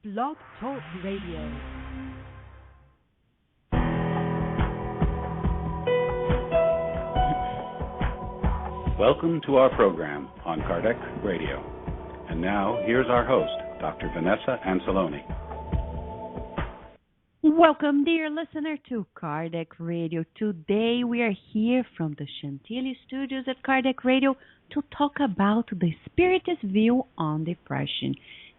Blog Talk Radio. Welcome to our program on Kardec Radio. And now, here's our host, Dr. Vanessa Anceloni. Welcome, dear listener, to Kardec Radio. Today, we are here from the Chantilly studios at Kardec Radio to talk about the Spiritist view on depression.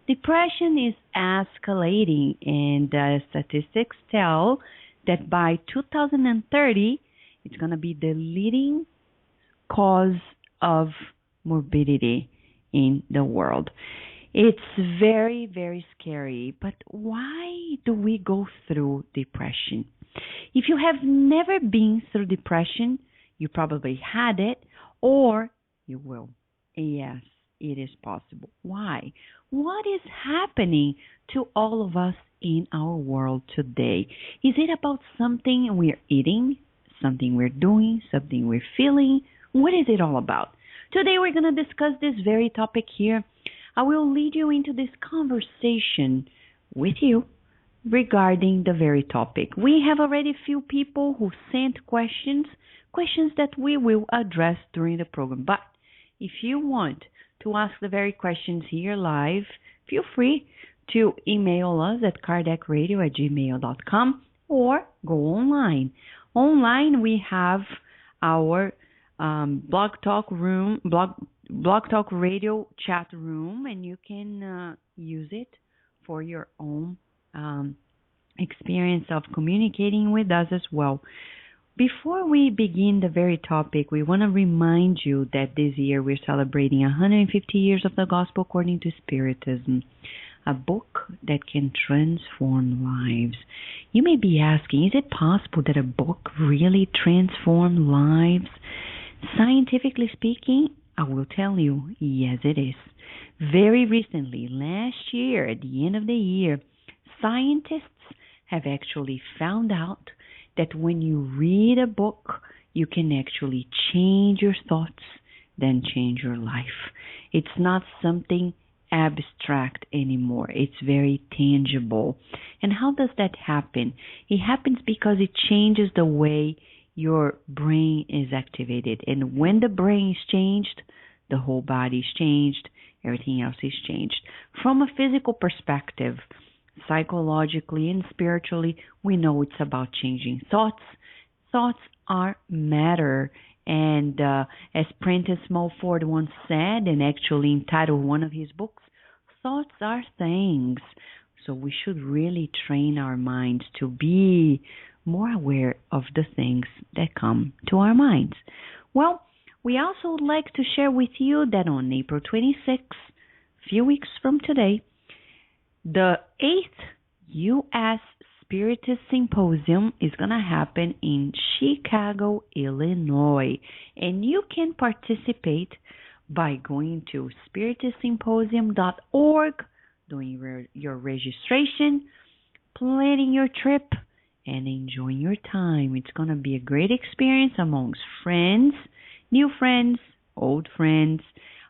Depression is escalating, and statistics tell that by 2030, it's going to be the leading cause of morbidity in the world. It's very, very scary, but why do we go through depression? If you have never been through depression, you probably had it, or you will. Yes, it is possible. Why? What is happening to all of us in our world today? Is it about something we're eating, something we're doing, something we're feeling? What is it all about? Today we're going to discuss this very topic here. I will lead you into this conversation with you regarding the very topic. We have already a few people who sent questions that we will address during the program. But if you want to ask the very questions here live, feel free to email us at kardecradio@gmail.com or go online. Online we have our Blog Talk Radio chat room, and you can use it for your own experience of communicating with us as well. Before we begin the very topic, we want to remind you that this year we're celebrating 150 years of the Gospel according to Spiritism, a book that can transform lives. You may be asking, is it possible that a book really transforms lives? Scientifically speaking, I will tell you, yes, it is. Very recently, last year, at the end of the year, scientists have actually found out that when you read a book, you can actually change your thoughts, then change your life. It's not something abstract anymore. It's very tangible. And how does that happen? It happens because it changes the way your brain is activated. And when the brain is changed, the whole body is changed, everything else is changed. From a physical perspective, psychologically and spiritually, we know it's about changing thoughts. Thoughts are matter. And as Prentice Mulford once said, and actually entitled one of his books, thoughts are things. So we should really train our minds to be more aware of the things that come to our minds. Well, we also would like to share with you that on April 26th, a few weeks from today, the 8th U.S. Spiritist Symposium is going to happen in Chicago, Illinois. And you can participate by going to spiritistsymposium.org, doing your registration, planning your trip, and enjoying your time. It's going to be a great experience amongst friends, new friends, old friends,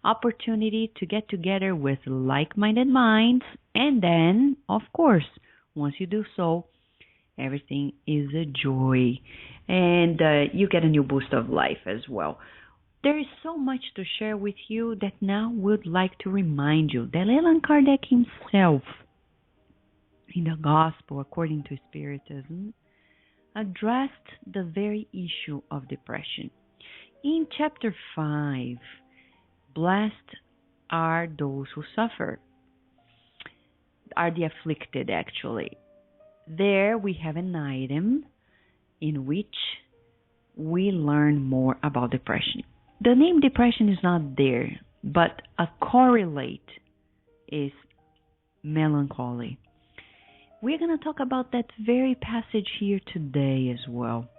opportunity to get together with like-minded minds. And then, of course, once you do so, everything is a joy. And you get a new boost of life as well. There is so much to share with you that now would like to remind you that Allan Kardec himself, in the Gospel according to Spiritism, addressed the very issue of depression. In chapter 5, blessed are those who suffer, are the afflicted actually. There we have an item in which we learn more about depression. The name depression is not there, but a correlate is melancholy. We're going to talk about that very passage here today as well.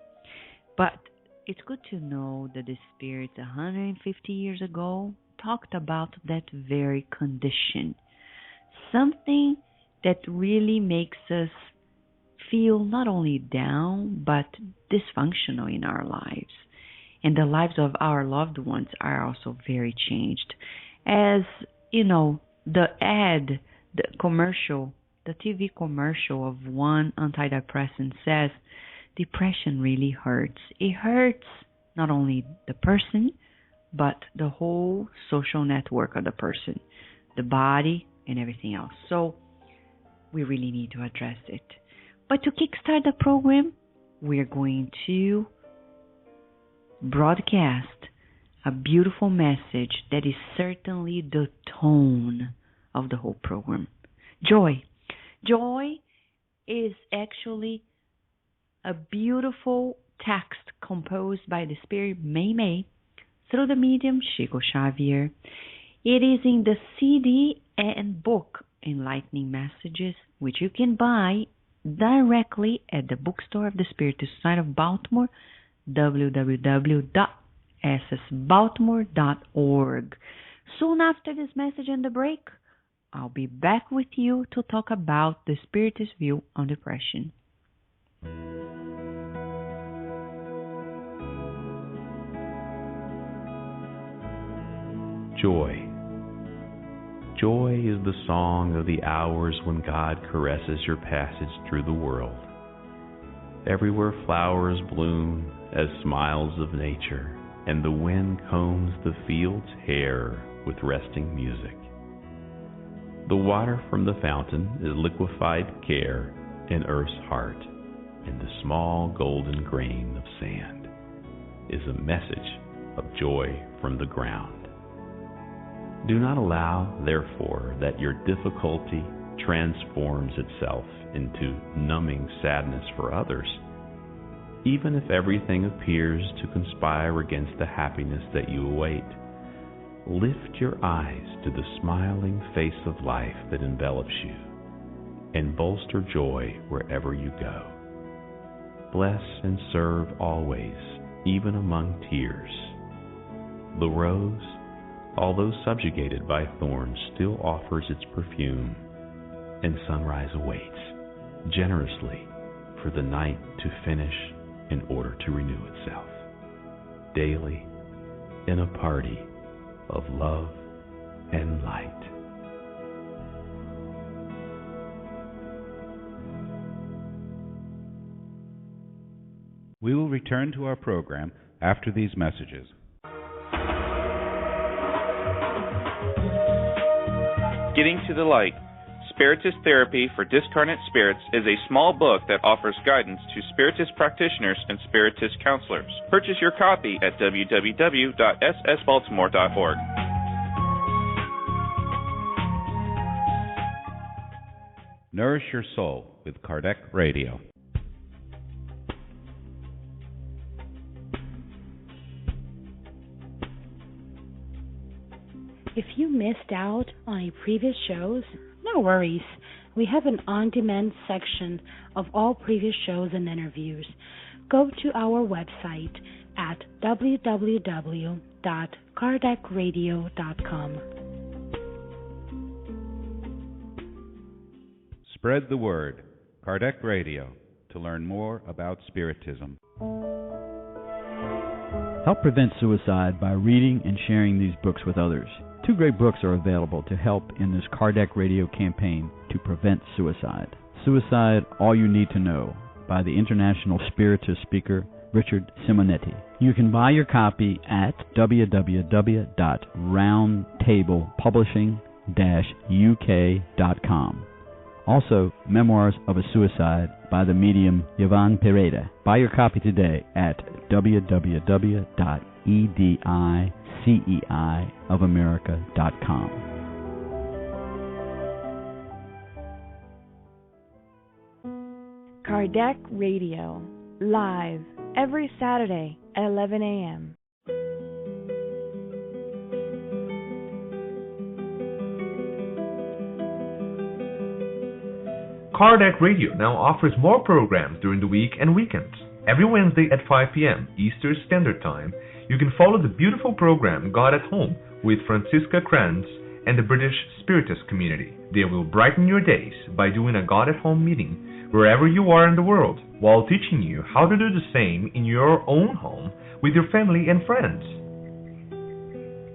But it's good to know that the Spirit 150 years ago talked about that very condition. Something that really makes us feel not only down, but dysfunctional in our lives. And the lives of our loved ones are also very changed. As, you know, the ad, the commercial the TV commercial of one antidepressant says depression really hurts. It hurts not only the person, but the whole social network of the person, the body, and everything else. So we really need to address it. But to kickstart the program, we're going to broadcast a beautiful message that is certainly the tone of the whole program. Joy. Joy is actually a beautiful text composed by the Spirit May through the medium Chico Xavier. It is in the CD and book Enlightening Messages, which you can buy directly at the bookstore of the Spiritist Society of Baltimore, www.ssbaltimore.org. Soon after this message and the break, I'll be back with you to talk about the Spiritist view on depression. Joy. Joy is the song of the hours when God caresses your passage through the world. Everywhere flowers bloom as smiles of nature, and the wind combs the field's hair with resting music. The water from the fountain is liquefied care in earth's heart, and the small golden grain of sand is a message of joy from the ground. Do not allow, therefore, that your difficulty transforms itself into numbing sadness for others, even if everything appears to conspire against the happiness that you await. Lift your eyes to the smiling face of life that envelops you, and bolster joy wherever you go. Bless and serve always, even among tears. The rose, although subjugated by thorns, still offers its perfume, and sunrise awaits generously for the night to finish in order to renew itself. Daily, in a party of love and light. We will return to our program after these messages. Getting to the Light, Spiritist Therapy for Discarnate Spirits is a small book that offers guidance to Spiritist practitioners and Spiritist counselors. Purchase your copy at www.ssbaltimore.org. Nourish your soul with Kardec Radio. If you missed out on a previous shows, no worries. We have an on-demand section of all previous shows and interviews. Go to our website at www.kardecradio.com. Spread the word. Kardec Radio, to learn more about Spiritism. Help prevent suicide by reading and sharing these books with others. 2 great books are available to help in this Kardec Radio campaign to prevent suicide. Suicide, All You Need to Know, by the international Spiritist speaker Richard Simonetti. You can buy your copy at www.roundtablepublishing-uk.com. Also, Memoirs of a Suicide by the medium Yvonne Pereira. Buy your copy today at www.ediceiofamerica.com. Kardec Radio, live every Saturday at 11 a.m. Kardec Radio now offers more programs during the week and weekends. Every Wednesday at 5 p.m. Eastern Standard Time, you can follow the beautiful program God at Home with Francisca Kranz and the British Spiritist community. They will brighten your days by doing a God at Home meeting wherever you are in the world, while teaching you how to do the same in your own home with your family and friends.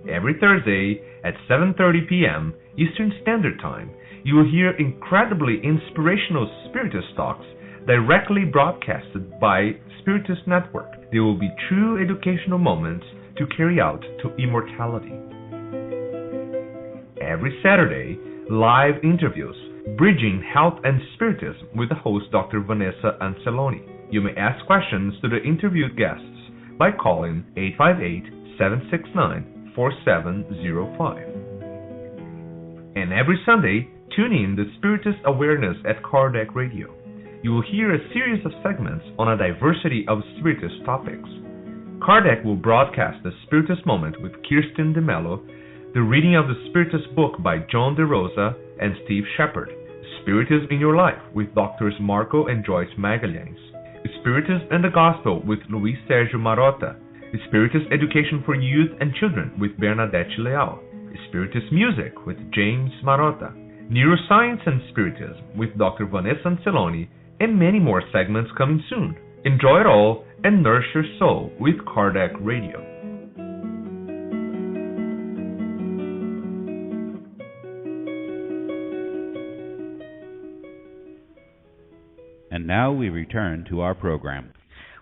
Every Thursday at 7:30 p.m. Eastern Standard Time, You will hear incredibly inspirational Spiritist talks directly broadcasted by Spiritist Network. There will be true educational moments to carry out to immortality. Every Saturday, live interviews, Bridging Health and Spiritism with the host Dr. Vanessa Anceloni. You may ask questions to the interviewed guests by calling 858-769-4705. And every Sunday, tune in to Spiritist Awareness at Kardec Radio. You will hear a series of segments on a diversity of Spiritist topics. Kardec will broadcast the Spiritist Moment with Kirsten DeMello, the reading of the Spiritist book by John DeRosa and Steve Shepard, Spiritism in Your Life with Drs. Marco and Joyce Magalhães, Spiritism and the Gospel with Luis Sergio Marotta, Spiritist Education for Youth and Children with Bernadette Leal, Spiritist Music with James Marotta, Neuroscience and Spiritism with Dr. Vanessa Anceloni, and many more segments coming soon. Enjoy it all and nourish your soul with Kardec Radio. And now we return to our program.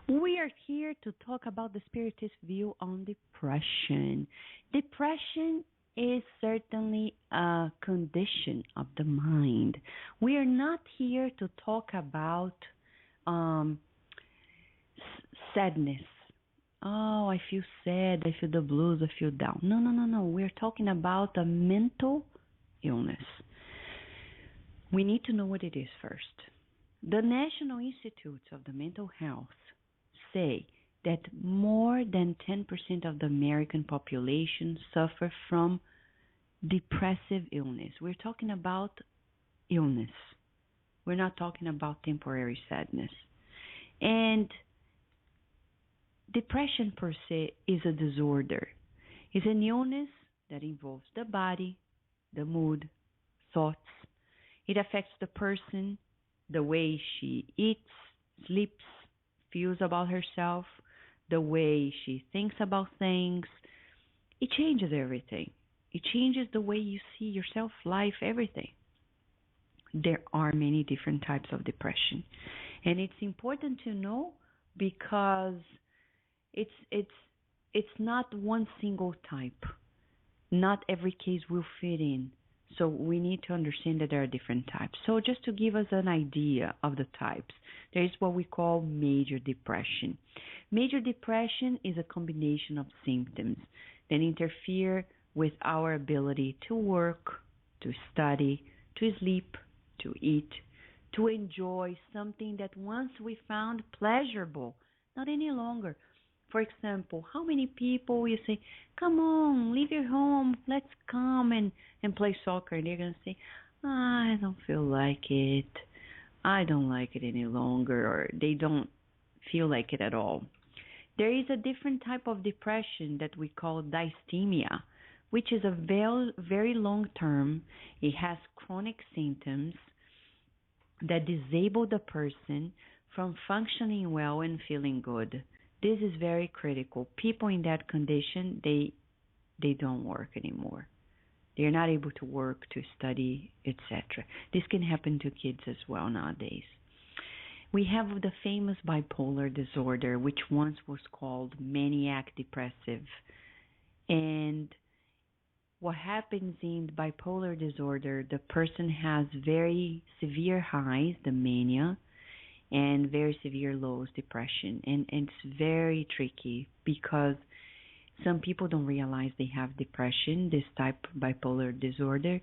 We are here to talk about the Spiritist view on depression. Depression is certainly a condition of the mind. We are not here to talk about sadness. Oh, I feel sad, I feel the blues, I feel down. No. We're talking about a mental illness. We need to know what it is first. The National Institutes of the Mental Health say that more than 10% of the American population suffer from depressive illness. We're talking about illness. We're not talking about temporary sadness. And depression per se is a disorder. It's an illness that involves the body, the mood, thoughts. It affects the person, the way she eats, sleeps, feels about herself, the way she thinks about things. It changes everything. It changes the way you see yourself, life, everything. There are many different types of depression. And it's important to know because it's not one single type. Not every case will fit in. So we need to understand that there are different types. So just to give us an idea of the types, there is what we call major depression. Major depression is a combination of symptoms that interfere with our ability to work, to study, to sleep, to eat, to enjoy something that once we found pleasurable, not any longer. For example, how many people you say, come on, leave your home, let's come and play soccer. And they're going to say, I don't feel like it. I don't like it any longer. Or they don't feel like it at all. There is a different type of depression that we call dysthymia, which is a very long term. It has chronic symptoms that disable the person from functioning well and feeling good. This is very critical. People in that condition, they don't work anymore. They're not able to work, to study, etc. This can happen to kids as well nowadays. We have the famous bipolar disorder, which once was called maniac depressive. And what happens in bipolar disorder, the person has very severe highs, the mania, and very severe lows, depression. And it's very tricky because some people don't realize they have depression, this type of bipolar disorder,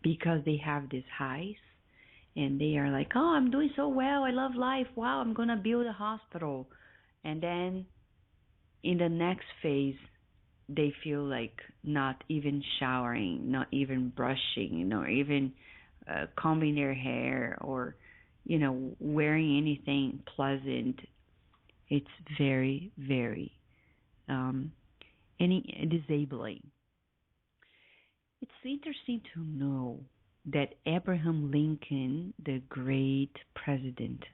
because they have these highs. And they are like, oh, I'm doing so well, I love life, wow, I'm going to build a hospital. And then in the next phase, they feel like not even showering, not even brushing, not even combing their hair or wearing anything pleasant. It's very, very disabling. It's interesting to know that Abraham Lincoln, the great president,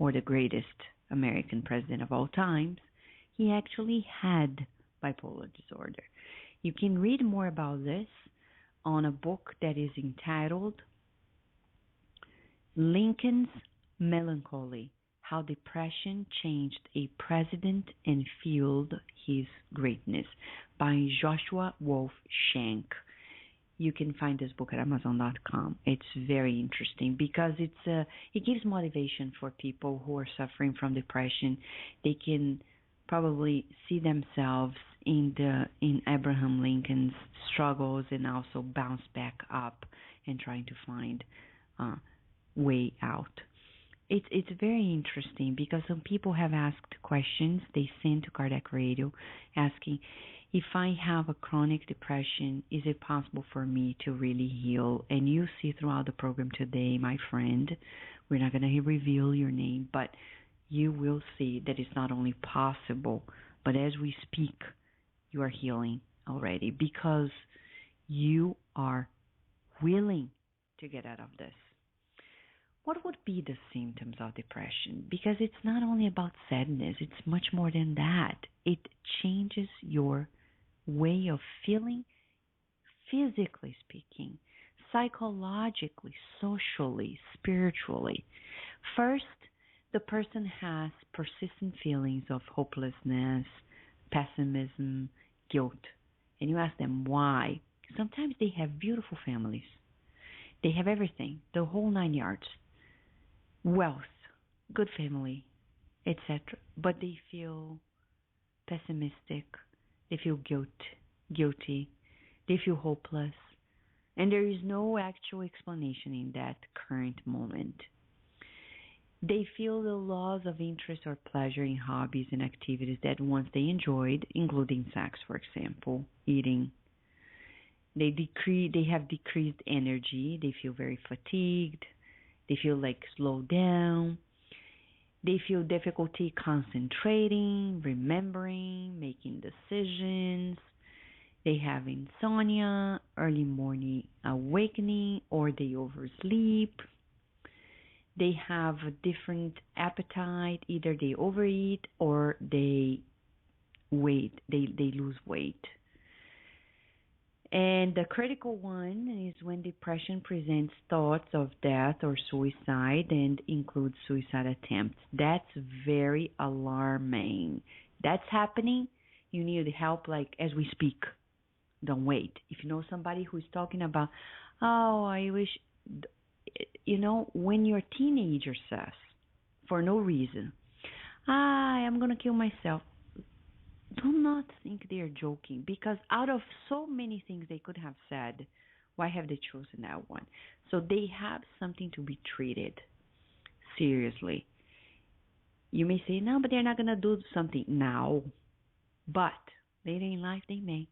or the greatest American president of all times, he actually had bipolar disorder. You can read more about this on a book that is entitled Lincoln's Melancholy: How Depression Changed a President and Fueled His Greatness, by Joshua Wolf Shank. You can find this book at Amazon.com. It's very interesting because it gives motivation for people who are suffering from depression. They can probably see themselves in Abraham Lincoln's struggles and also bounce back up and trying to find a way out. It's very interesting because some people have asked questions. They send to Kardec Radio asking, if I have a chronic depression, is it possible for me to really heal? And you see throughout the program today, my friend, we're not going to reveal your name, but you will see that it's not only possible, but as we speak, you are healing already because you are willing to get out of this. What would be the symptoms of depression? Because it's not only about sadness, it's much more than that. It changes your way of feeling, physically speaking, psychologically, socially, spiritually. First, the person has persistent feelings of hopelessness, pessimism, guilt. And you ask them why. Sometimes they have beautiful families. They have everything, the whole 9 yards. Wealth, good family, etc. But they feel pessimistic, they feel guilty, they feel hopeless, and there is no actual explanation in that current moment. They feel the loss of interest or pleasure in hobbies and activities that once they enjoyed, including sex, for example, eating. They have decreased energy, they feel very fatigued, they feel like slow down. They feel difficulty concentrating, remembering, making decisions. They have insomnia, early morning awakening, or they oversleep. They have a different appetite. Either they overeat or they lose weight. And the critical one is when depression presents thoughts of death or suicide and includes suicide attempts. That's very alarming. That's happening. You need help like as we speak. Don't wait. If you know somebody who's talking about, oh, I wish, when your teenager says, for no reason, I'm going to kill myself. Do not think they are joking, because out of so many things they could have said, why have they chosen that one? So they have something to be treated seriously. You may say, no, but they're not going to do something now. But later in life they may.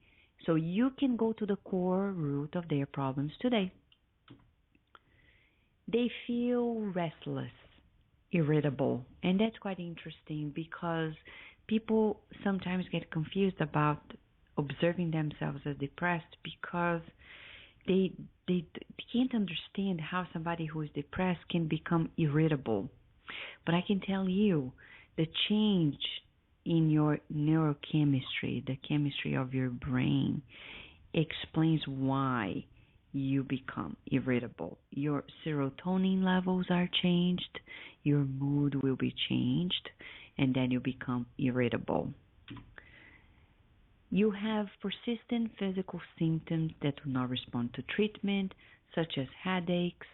So you can go to the core root of their problems today. They feel restless, irritable, and that's quite interesting because people sometimes get confused about observing themselves as depressed because they can't understand how somebody who is depressed can become irritable. But I can tell you, the change in your neurochemistry, the chemistry of your brain, explains why you become irritable. Your serotonin levels are changed, your mood will be changed, and then you become irritable. You have persistent physical symptoms that do not respond to treatment, such as headaches,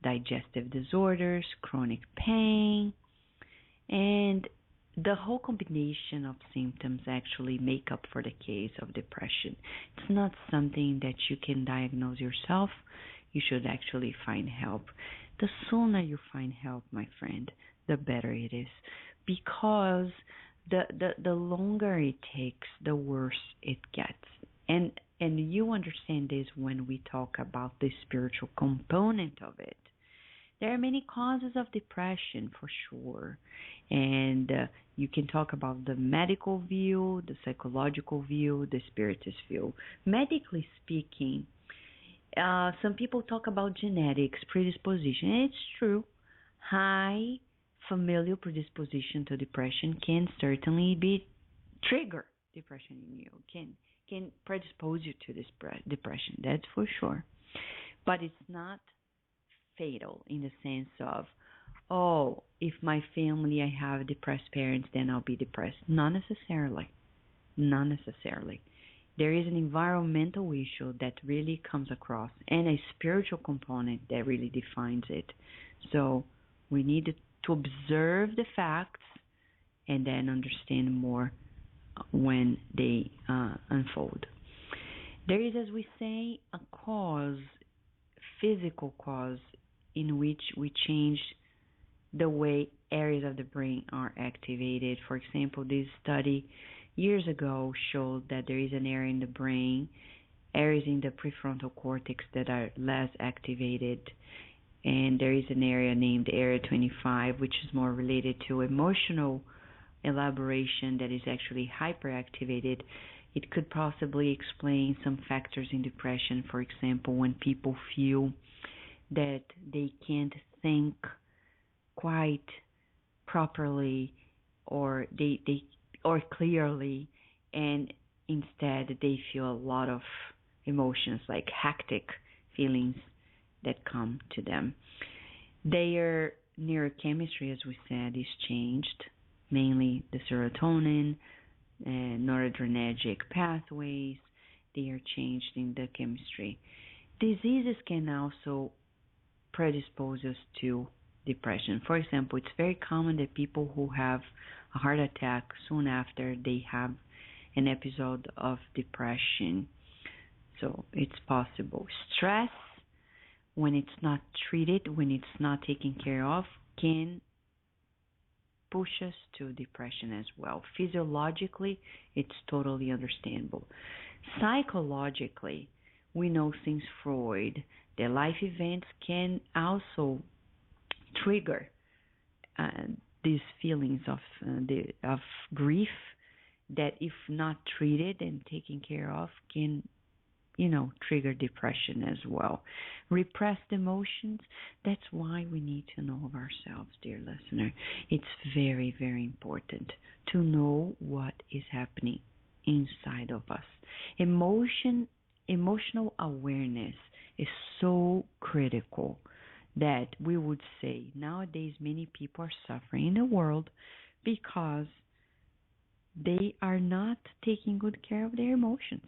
digestive disorders, chronic pain, and the whole combination of symptoms actually make up for the case of depression. It's not something that you can diagnose yourself. You should actually find help. The sooner you find help, my friend, the better it is, because the longer it takes, the worse it gets. And you understand this when we talk about the spiritual component of it. There are many causes of depression, for sure, and you can talk about the medical view, the psychological view, the spiritist view. Medically speaking, some people talk about genetics, predisposition, and it's true. High familial predisposition to depression can certainly trigger depression in you, can predispose you to this depression, that's for sure. But it's not fatal in the sense of, oh, if my family, I have depressed parents, then I'll be depressed. Not necessarily. Not necessarily. There is an environmental issue that really comes across and a spiritual component that really defines it. So we need to observe the facts and then understand more when they unfold. There is, as we say, a cause, physical cause, in which we change the way areas of the brain are activated. For example, this study years ago showed that there is an area in the brain, areas in the prefrontal cortex that are less activated, and there is an area named Area 25, which is more related to emotional elaboration that is actually hyperactivated. It could possibly explain some factors in depression. For example, when people feel that they can't think quite properly or or clearly, and instead they feel a lot of emotions, like hectic feelings that come to them. Their neurochemistry, as we said, is changed, mainly the serotonin and noradrenergic pathways. They are changed in the chemistry. Diseases can also predispose us to depression. For example, it's very common that people who have a heart attack soon after they have an episode of depression. So it's possible. Stress, when it's not treated, when it's not taken care of, can push us to depression as well. Physiologically, it's totally understandable. Psychologically, we know since Freud that life events can also trigger these feelings of grief that, if not treated and taken care of, can trigger depression as well. Repressed emotions, that's why we need to know of ourselves, dear listener. It's very, very important to know what is happening inside of us. Emotional awareness is so critical that we would say nowadays many people are suffering in the world because they are not taking good care of their emotions.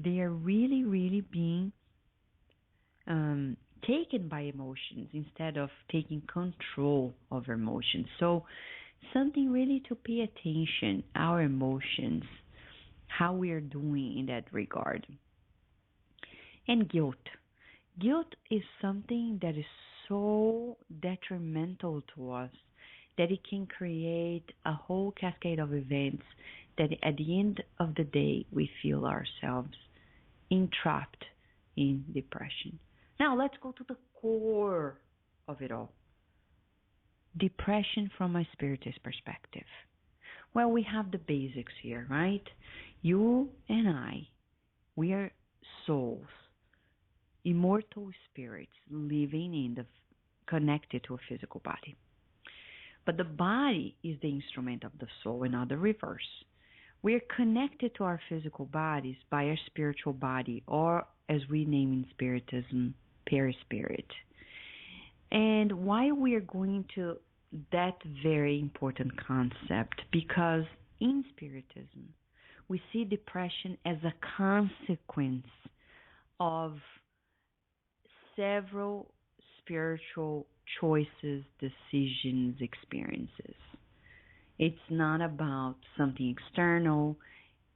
They are really, really being taken by emotions instead of taking control of emotions. So something really to pay attention, our emotions, how we are doing in that regard. And guilt. Guilt is something that is so detrimental to us that it can create a whole cascade of events that at the end of the day we feel ourselves entrapped in depression. Now let's go to the core of it all. Depression from a Spiritist perspective. Well, we have the basics here, right? You and I, we are souls, immortal spirits living connected to a physical body. But the body is the instrument of the soul and not the reverse. We are connected to our physical bodies by our spiritual body, or as we name in Spiritism, perispirit. And why we are going to that very important concept? Because in Spiritism, we see depression as a consequence of several spiritual choices, decisions, experiences. It's not about something external,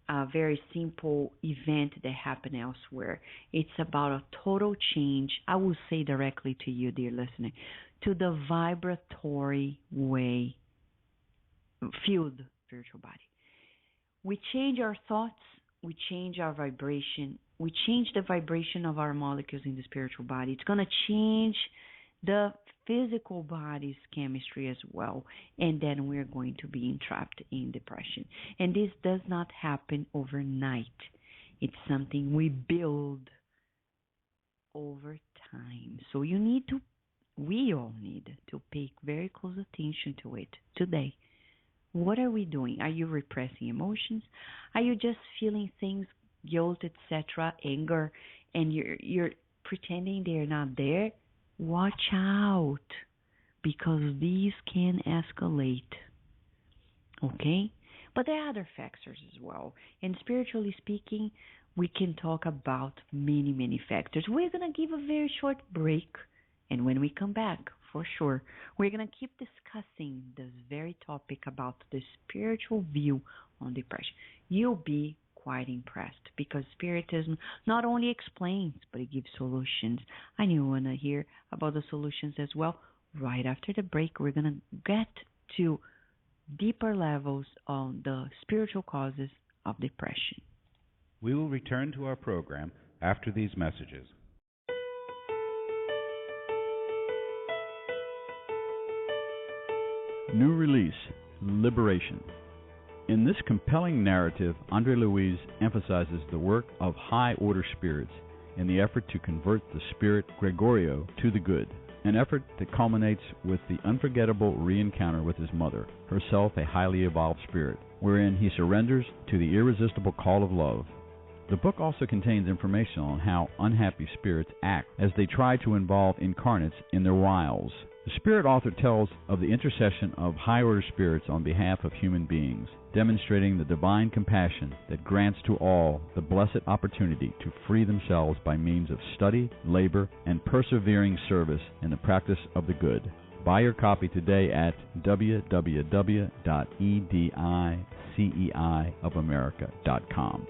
a very simple event that happened elsewhere. It's about a total change, I will say directly to you, dear listener, to the vibratory way, field, spiritual body. We change our thoughts, we change our vibration, we change the vibration of our molecules in the spiritual body. It's going to change the physical body's chemistry as well, and then we're going to be entrapped in depression. And this does not happen overnight. It's something we build over time. So we all need to pay very close attention to it today. What are we doing? Are you repressing emotions? Are you just feeling things, guilt, etc., anger, and you're pretending they're not there, watch out, because these can escalate. Okay? But there are other factors as well. And spiritually speaking, we can talk about many, many factors. We're going to give a very short break. And when we come back, for sure, we're going to keep discussing this very topic about the spiritual view on depression. You'll be quite impressed, because Spiritism not only explains, but it gives solutions. I know you want to hear about the solutions as well. Right after the break, we're going to get to deeper levels on the spiritual causes of depression. We will return to our program after these messages. New release, Liberation. In this compelling narrative, Andre Louise emphasizes the work of high-order spirits in the effort to convert the spirit Gregorio to the good, an effort that culminates with the unforgettable re-encounter with his mother, herself a highly evolved spirit, wherein he surrenders to the irresistible call of love. The book also contains information on how unhappy spirits act as they try to involve incarnates in their wiles. The spirit author tells of the intercession of high-order spirits on behalf of human beings, demonstrating the divine compassion that grants to all the blessed opportunity to free themselves by means of study, labor, and persevering service in the practice of the good. Buy your copy today at www.ediceiofamerica.com.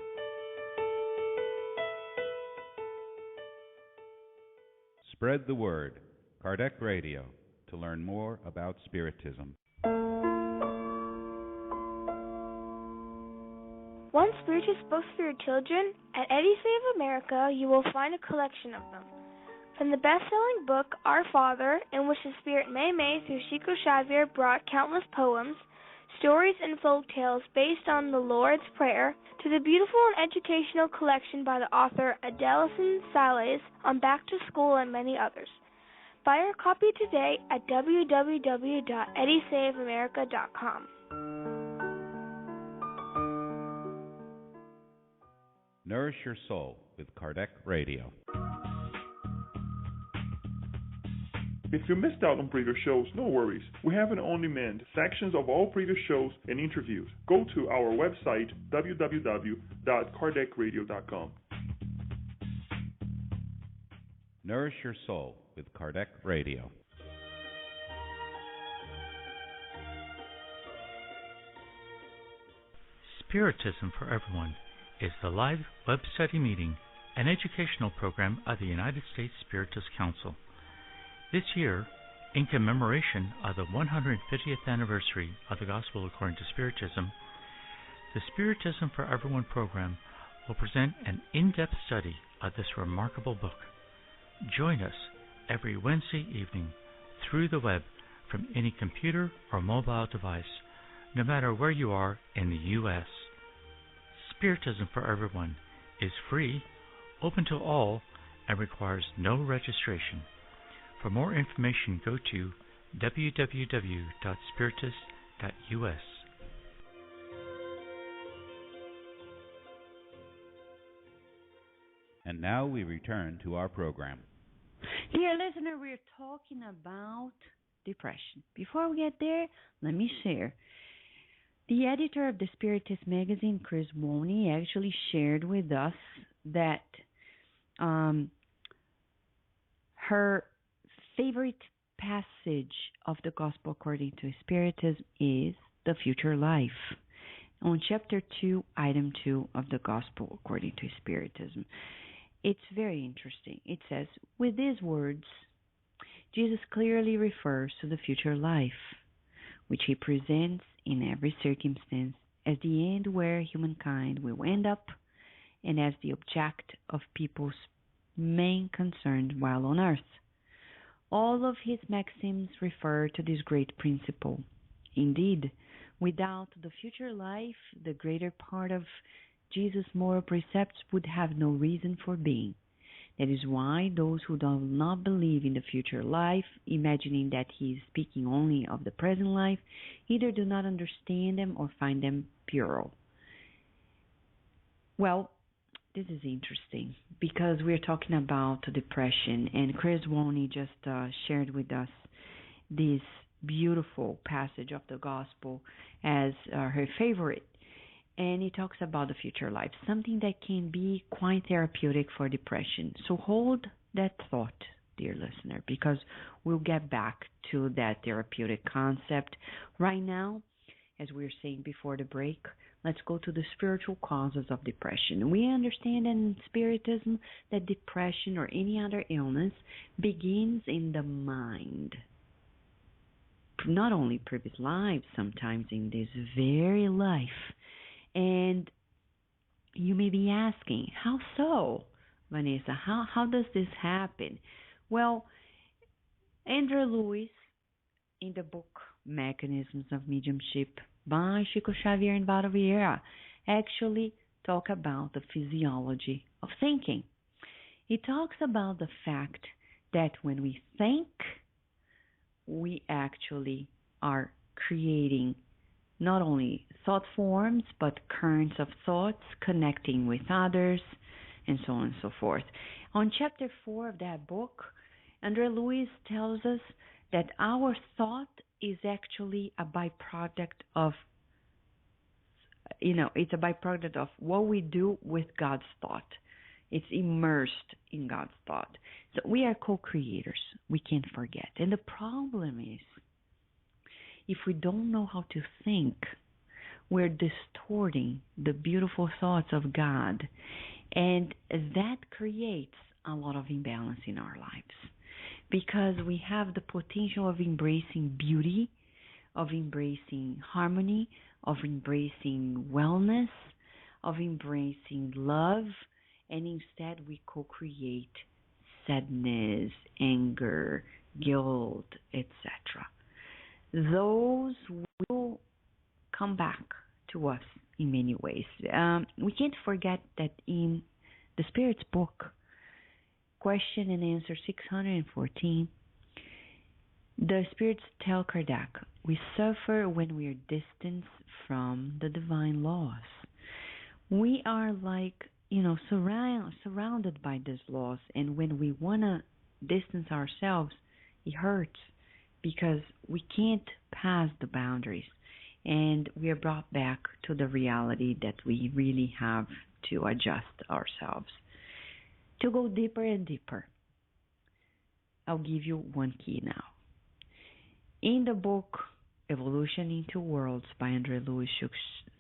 Spread the word. Kardec Radio, to learn more about Spiritism. Want Spiritist books for your children? At Edicei of America, you will find a collection of them. From the best-selling book, Our Father, in which the Spirit Mei through Chico Xavier brought countless poems, stories, and folk tales based on the Lord's Prayer, to the beautiful and educational collection by the author Adelison Sales on Back to School and many others. Buy your copy today at www.ediceiofamerica.com. Nourish your soul with Kardec Radio. If you missed out on previous shows, no worries. We have an on-demand sections of all previous shows and interviews. Go to our website, www.kardecradio.com. Nourish your soul with Kardec Radio. Spiritism for Everyone is the live web study meeting and educational program of the United States Spiritist Council. This year, in commemoration of the 150th anniversary of the Gospel according to Spiritism, the Spiritism for Everyone program will present an in-depth study of this remarkable book. Join us every Wednesday evening through the web from any computer or mobile device, no matter where you are in the U.S. Spiritism for Everyone is free, open to all, and requires no registration. For more information, go to www.spiritist.us. And now we return to our program. Dear listener, we're talking about depression. Before we get there, let me share. The editor of the Spiritist magazine, Chris Woney, actually shared with us that her favorite passage of the Gospel according to Spiritism is the future life. On chapter 2, item 2 of the Gospel according to Spiritism. It's very interesting. It says, with these words, Jesus clearly refers to the future life, which he presents in every circumstance as the end where humankind will end up and as the object of people's main concern while on earth. All of his maxims refer to this great principle. Indeed, without the future life, the greater part of Jesus' moral precepts would have no reason for being. That is why those who do not believe in the future life, imagining that he is speaking only of the present life, either do not understand them or find them puerile. Well, this is interesting because we're talking about depression, and Chris Woney just shared with us this beautiful passage of the gospel as her favorite. And he talks about the future life, something that can be quite therapeutic for depression. So hold that thought, dear listener, because we'll get back to that therapeutic concept. Right now, as we were saying before the break, let's go to the spiritual causes of depression. We understand in Spiritism that depression or any other illness begins in the mind. Not only previous lives, sometimes in this very life. And you may be asking, how so, Vanessa? How does this happen? Well, Andrew Lewis, in the book Mechanisms of Mediumship by Chico Xavier and Vara Vieira, actually talk about the physiology of thinking. He talks about the fact that when we think, we actually are creating not only thought forms, but currents of thoughts connecting with others, and so on and so forth. On chapter 4 of that book, André Luiz tells us that our thought is actually a byproduct of, it's a byproduct of what we do with God's thought. It's immersed in God's thought. So we are co-creators. We can't forget. And the problem is, if we don't know how to think, we're distorting the beautiful thoughts of God. And that creates a lot of imbalance in our lives. Because we have the potential of embracing beauty, of embracing harmony, of embracing wellness, of embracing love, and instead we co-create sadness, anger, guilt, etc. Those will come back to us in many ways. We can't forget that in the Spirit's book, Question and Answer 614, the Spirits tell Kardec, we suffer when we are distanced from the divine laws. We are like, surrounded by these laws, and when we want to distance ourselves, it hurts because we can't pass the boundaries, and we are brought back to the reality that we really have to adjust ourselves. To go deeper and deeper, I'll give you one key now. In the book Evolution in Two Worlds by André Luiz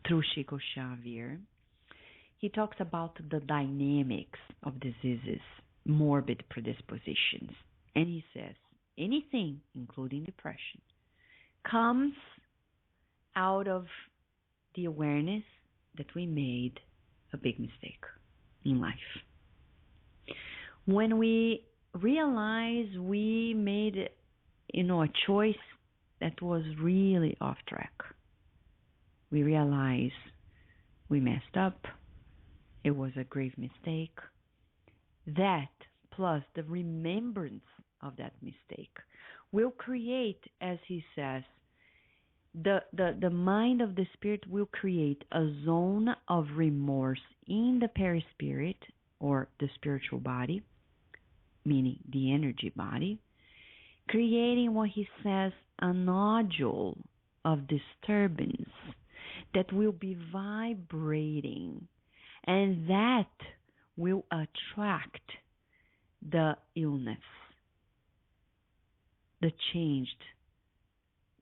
through Chico Xavier, he talks about the dynamics of diseases, morbid predispositions, and he says, anything, including depression, comes out of the awareness that we made a big mistake in life. When we realize we made a choice that was really off track, we realize we messed up, it was a grave mistake. That, plus the remembrance of that mistake, will create, as he says, the mind of the Spirit will create a zone of remorse in the perispirit, or the spiritual body, meaning the energy body, creating what he says, a nodule of disturbance that will be vibrating, and that will attract the illness, the changed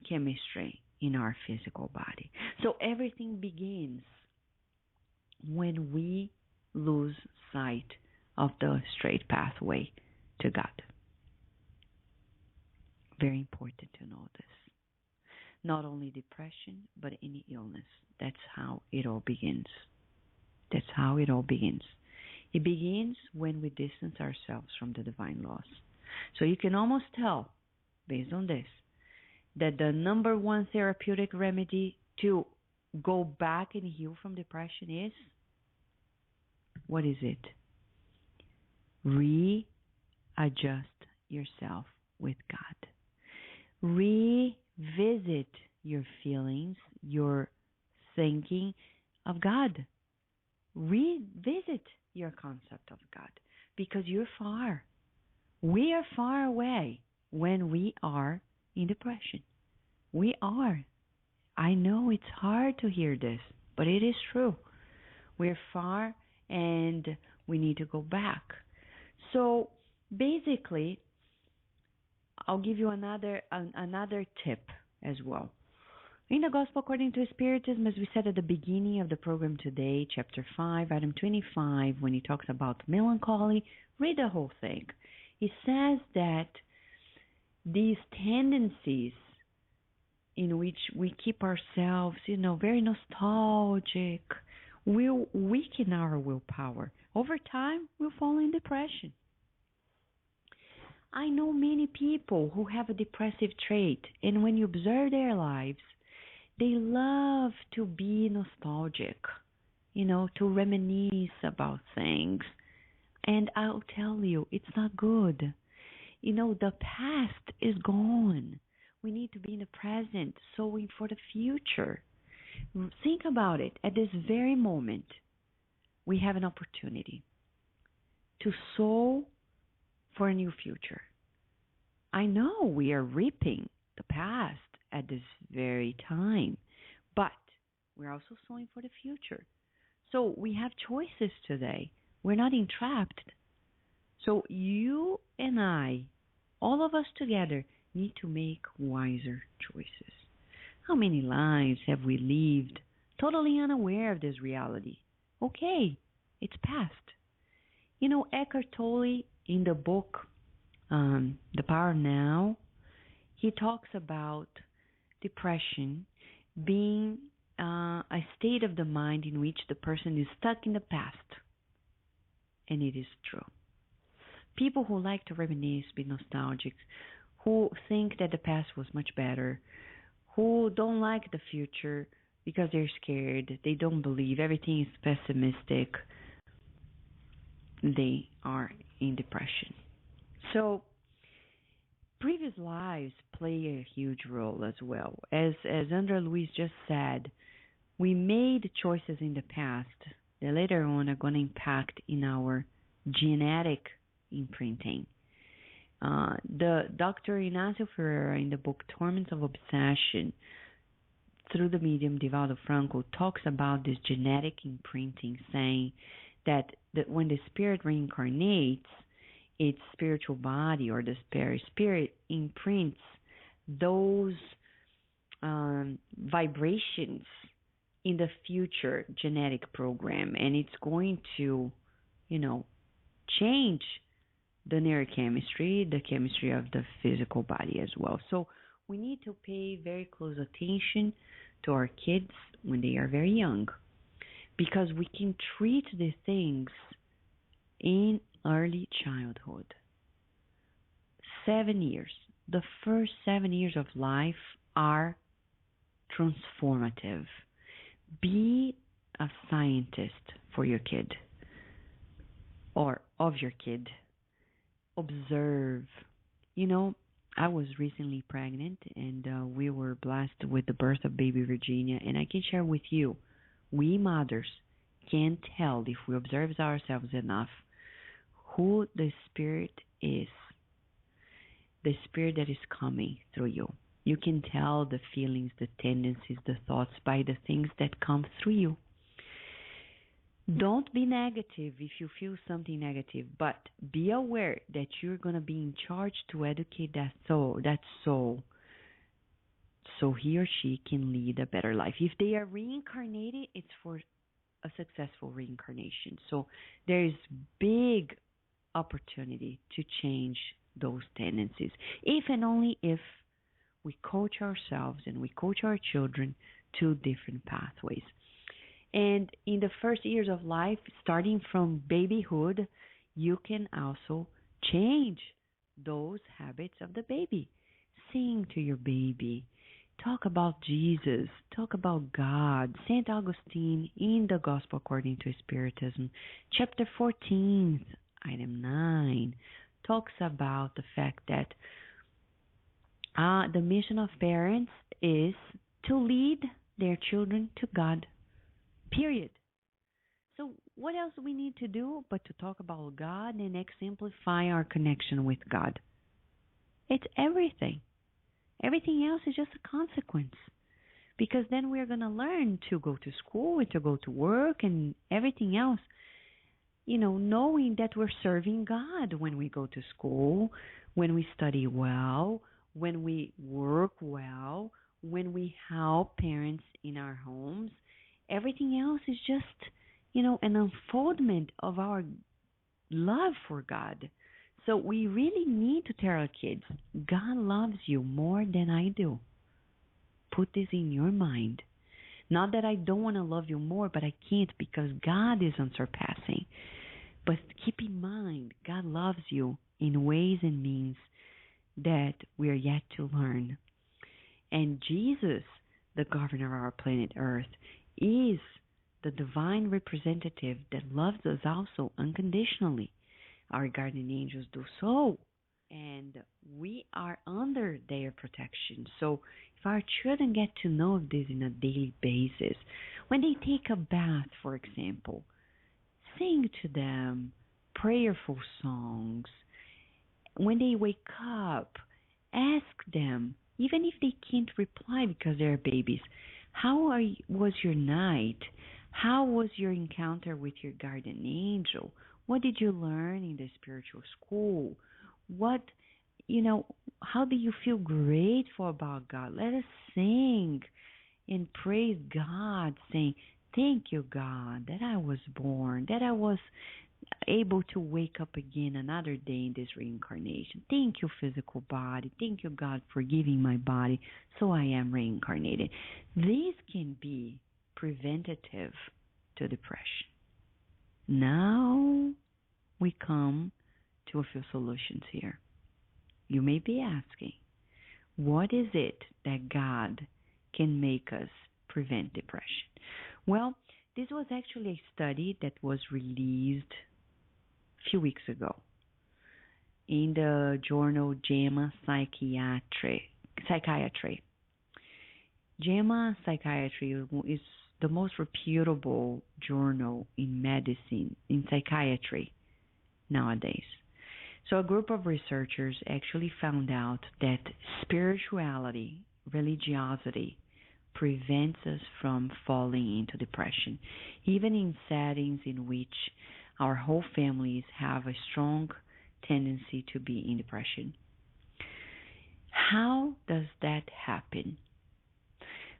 chemistry in our physical body. So everything begins when we lose sight of the straight pathway to God. Very important to know this. Not only depression, but any illness. That's how it all begins. That's how it all begins. It begins when we distance ourselves from the divine laws. So you can almost tell, based on this, that the number one therapeutic remedy to go back and heal from depression is, what is it? Readjust yourself with God. Revisit your feelings, your thinking of God. Revisit your and we are in depression. We are. I know it's hard to hear this, but it is true. We're far and we need to go back. So basically, I'll give you another tip as well. In the Gospel According to Spiritism, as we said at the beginning of the program today, Chapter 5, Item 25, when he talks about melancholy, read the whole thing. He says that these tendencies in which we keep ourselves, very nostalgic, will weaken our willpower. Over time, we'll fall in depression. I know many people who have a depressive trait, and when you observe their lives, they love to be nostalgic, to reminisce about things. And I'll tell you, it's not good. The past is gone. We need to be in the present, sowing for the future. Think about it. At this very moment, we have an opportunity to sow for a new future. I know we are reaping the past at this very time, but we're also sowing for the future. So we have choices today. We're not entrapped. So you and I, all of us together, need to make wiser choices. How many lives have we lived totally unaware of this reality? Okay, it's past. Eckhart Tolle, in the book The Power Now, he talks about depression being a state of the mind in which the person is stuck in the past. And it is true. People who like to reminisce, be nostalgic, who think that the past was much better, who don't like the future because they're scared, they don't believe, everything is pessimistic, they are in depression. So previous lives play a huge role as well. As Andrea Luiz just said, we made choices in the past that later on are going to impact in our genetic imprinting. The Dr. Inácio Ferreira, in the book Torments of Obsession, through the medium Divaldo Franco, talks about this genetic imprinting, saying that when the spirit reincarnates, its spiritual body or the spirit imprints those vibrations in the future genetic program, and it's going to, change the neurochemistry, the chemistry of the physical body as well. So we need to pay very close attention to our kids when they are very young, because we can treat these things in early childhood. 7 years. The first 7 years of life are transformative. Be a scientist for your kid or of your kid. Observe. I was recently pregnant and we were blessed with the birth of baby Virginia, and I can share with you, we mothers can tell if we observe ourselves enough who the spirit is, the spirit that is coming through you. You can tell the feelings, the tendencies, the thoughts by the things that come through you. Don't be negative if you feel something negative, but be aware that you're going to be in charge to educate that soul, so he or she can lead a better life. If they are reincarnated, it's for a successful reincarnation. So there is big opportunity to change those tendencies, if and only if we coach ourselves and we coach our children to different pathways. And in the first years of life, starting from babyhood, you can also change those habits of the baby. Sing to your baby. Talk about Jesus. Talk about God. St. Augustine, in the Gospel According to Spiritism, chapter 14, item 9, talks about the fact that the mission of parents is to lead their children to God. Period. So what else do we need to do but to talk about God and exemplify our connection with God? It's everything. Everything else is just a consequence. Because then we're going to learn to go to school and to go to work and everything else, knowing that we're serving God when we go to school, when we study well, when we work well, when we help parents in our homes. Everything else is just, an unfoldment of our love for God. So we really need to tell our kids, God loves you more than I do. Put this in your mind. Not that I don't want to love you more, but I can't because God is unsurpassing. But keep in mind, God loves you in ways and means that we are yet to learn. And Jesus, the governor of our planet Earth, is the divine representative that loves us also unconditionally. Our guardian angels do so. And we are under their protection. So if our children get to know this on a daily basis, when they take a bath, for example, sing to them prayerful songs. When they wake up, ask them, even if they can't reply because they're babies, was your night? How was your encounter with your guardian angel? What did you learn in the spiritual school? How do you feel grateful about God? Let us sing and praise God, saying, thank you, God, that I was born, that I was able to wake up again another day in this reincarnation. Thank you, physical body. Thank you, God, for giving my body so I am reincarnated. This can be preventative to depression. Now we come to a few solutions here. You may be asking, what is it that God can make us prevent depression? Well, this was actually a study that was released a few weeks ago in the journal JAMA Psychiatry. JAMA Psychiatry is the most reputable journal in medicine, in psychiatry nowadays. So a group of researchers actually found out that spirituality, religiosity, prevents us from falling into depression, even in settings in which our whole families have a strong tendency to be in depression. How does that happen?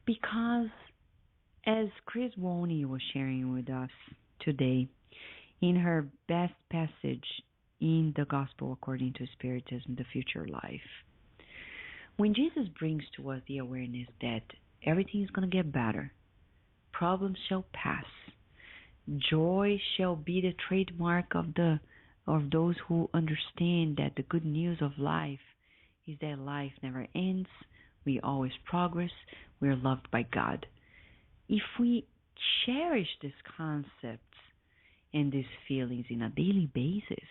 Because as Chris Woney was sharing with us today, in her best passage in the Gospel according to Spiritism, the Future Life, when Jesus brings to us the awareness that everything is going to get better, problems shall pass, joy shall be the trademark of those who understand that the good news of life is that life never ends, we always progress, we are loved by God. If we cherish these concepts and these feelings in a daily basis,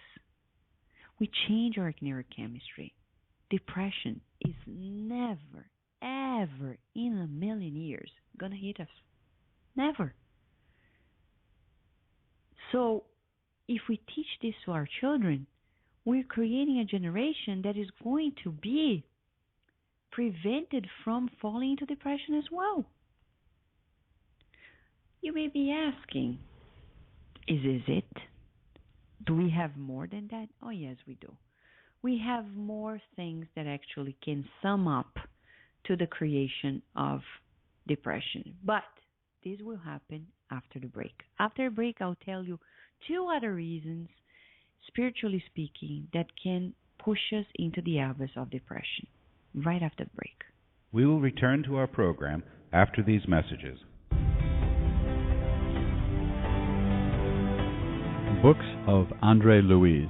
we change our neurochemistry. Depression is never, ever in a million years going to hit us. Never. So if we teach this to our children, we're creating a generation that is going to be prevented from falling into depression as well. You may be asking, is this it? Do we have more than that? Oh, yes, we do. We have more things that actually can sum up to the creation of depression. But this will happen after the break. After the break, I'll tell you 2 other reasons, spiritually speaking, that can push us into the abyss of depression. Right after the break. We will return to our program after these messages. Books of Andre Luis.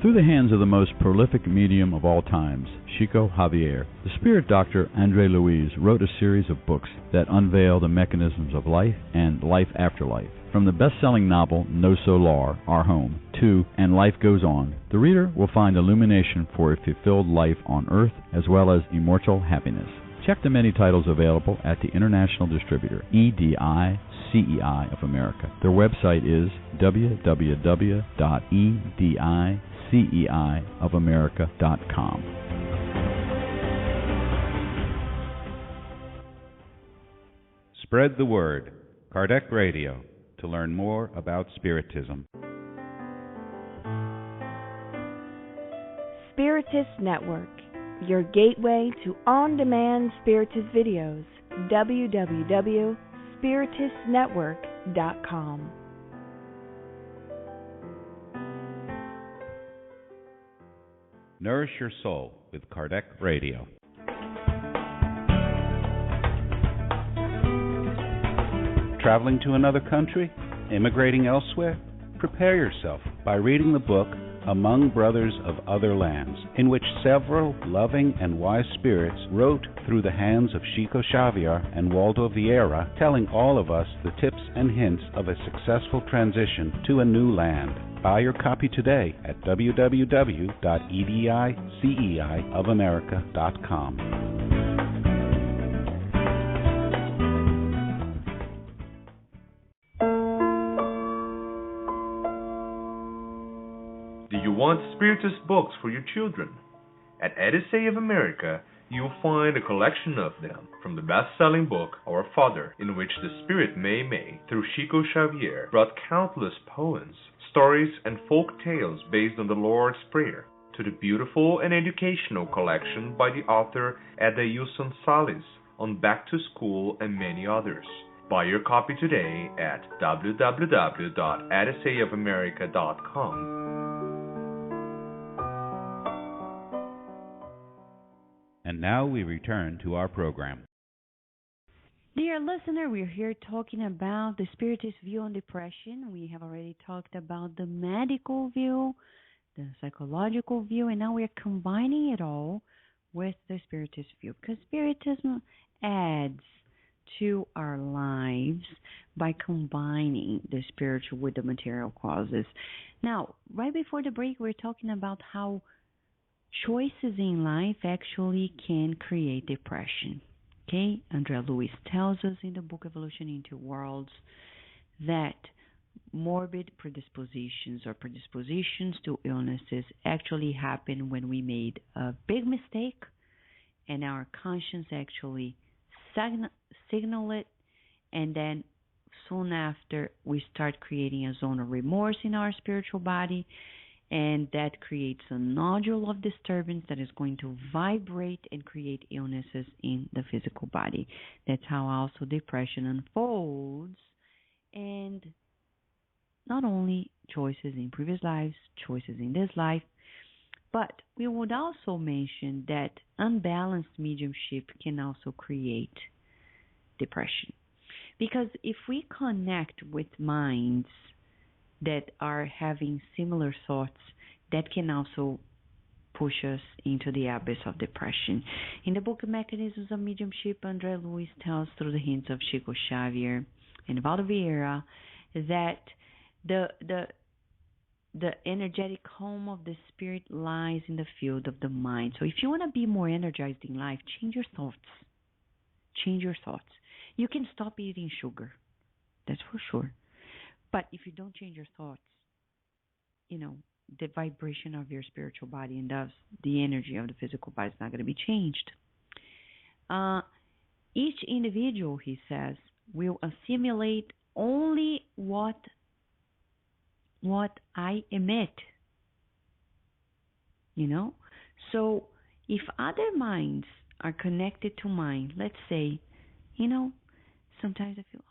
Through the hands of the most prolific medium of all times, Chico Javier, the spirit doctor Andre Luis wrote a series of books that unveil the mechanisms of life and life after life. From the best-selling novel No Solar, Our Home, to And Life Goes On, the reader will find illumination for a fulfilled life on Earth as well as immortal happiness. Check the many titles available at the international distributor, EDI-CEI of America. Their website is www.ediceiofamerica.com. Spread the word. Kardec Radio, to learn more about Spiritism. Spiritist Network, your gateway to on-demand Spiritist videos. www.spiritistnetwork.com. Nourish your soul with Kardec Radio. Traveling to another country? Immigrating elsewhere? Prepare yourself by reading the book Among Brothers of Other Lands, in which several loving and wise spirits wrote through the hands of Chico Xavier and Waldo Vieira, telling all of us the tips and hints of a successful transition to a new land. Buy your copy today at www.ediceiofamerica.com. Do you want Spiritist books for your children? At Odyssey of America, you'll find a collection of them, from the best-selling book Our Father, in which the Spirit Mei Mei, through Chico Xavier, brought countless poems, stories, and folk tales based on the Lord's Prayer, to the beautiful and educational collection by the author Edailson Salles on Back to School and many others. Buy your copy today at www.odysseyofamerica.com. And now we return to our program. Dear listener, we're here talking about the Spiritist view on depression. We have already talked about the medical view, the psychological view, and now we're combining it all with the Spiritist view, because Spiritism adds to our lives by combining the spiritual with the material causes. Now, right before the break, we're talking about how choices in life actually can create depression. Okay, Andrea Lewis tells us in the book Evolution into Worlds that morbid predispositions or predispositions to illnesses actually happen when we made a big mistake and our conscience actually signal it, and then soon after we start creating a zone of remorse in our spiritual body, and that creates a nodule of disturbance that is going to vibrate and create illnesses in the physical body. That's how also depression unfolds, and not only choices in previous lives, choices in this life, but we would also mention that unbalanced mediumship can also create depression. Because if we connect with minds that are having similar thoughts, that can also push us into the abyss of depression. In the book Mechanisms of Mediumship, Andrea Lewis tells through the hints of Chico Xavier and Waldo Vieira that the energetic home of the spirit lies in the field of the mind. So if you want to be more energized in life, change your thoughts. Change your thoughts. You can stop eating sugar. That's for sure. But if you don't change your thoughts, the vibration of your spiritual body and thus the energy of the physical body is not going to be changed. Each individual, he says, will assimilate only what I emit. So if other minds are connected to mine, let's say, sometimes I feel,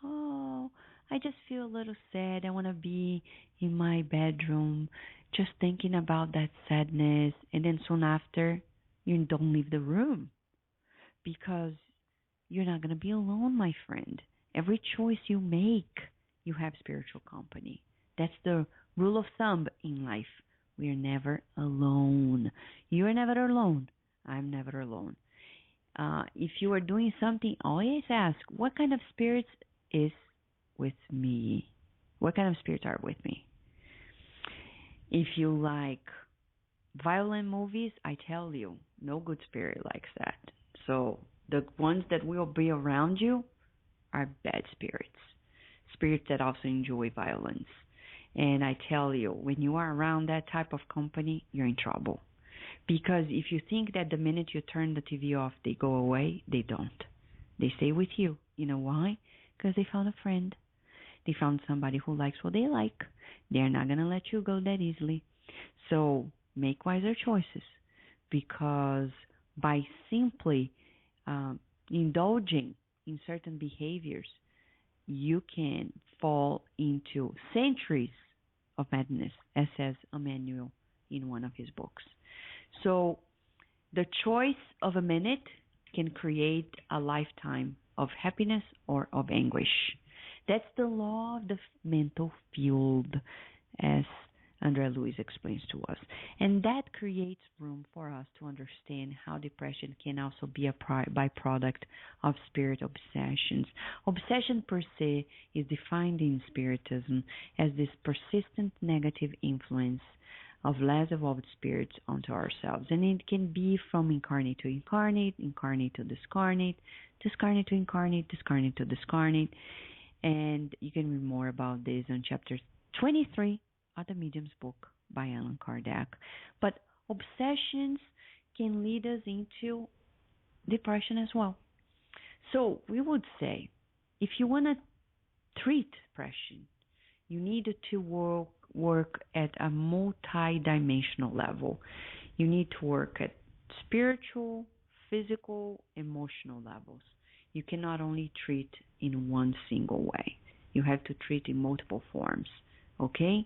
I just feel a little sad. I want to be in my bedroom just thinking about that sadness. And then soon after, you don't leave the room because you're not going to be alone, my friend. Every choice you make, you have spiritual company. That's the rule of thumb in life. We're never alone. You're never alone. I'm never alone. If you are doing something, always ask, what kind of spirits is with me? What kind of spirits are with me? If you like violent movies, I tell you, no good spirit likes that. So the ones that will be around you are bad spirits, spirits that also enjoy violence. And I tell you, when you are around that type of company, you're in trouble. Because if you think that the minute you turn the TV off, they go away, they don't. They stay with you. You know why? because they found a friend. They found somebody who likes what they like. They're not going to let you go that easily. So make wiser choices, because by simply indulging in certain behaviors, you can fall into centuries of madness, as says Emmanuel in one of his books. So the choice of a minute can create a lifetime of happiness or of anguish. That's the law of the mental field, as André Luiz explains to us. And that creates room for us to understand how depression can also be a byproduct of spirit obsessions. Obsession per se is defined in Spiritism as this persistent negative influence of less evolved spirits onto ourselves. And it can be from incarnate to incarnate, incarnate to discarnate, discarnate to incarnate, discarnate to discarnate. And you can read more about this on chapter 23 of the Medium's book by Allan Kardec. But obsessions can lead us into depression as well. So we would say, if you want to treat depression, you need to work at a multi-dimensional level. You need to work at spiritual, physical, emotional levels. You cannot only treat in one single way. You have to treat in multiple forms, okay?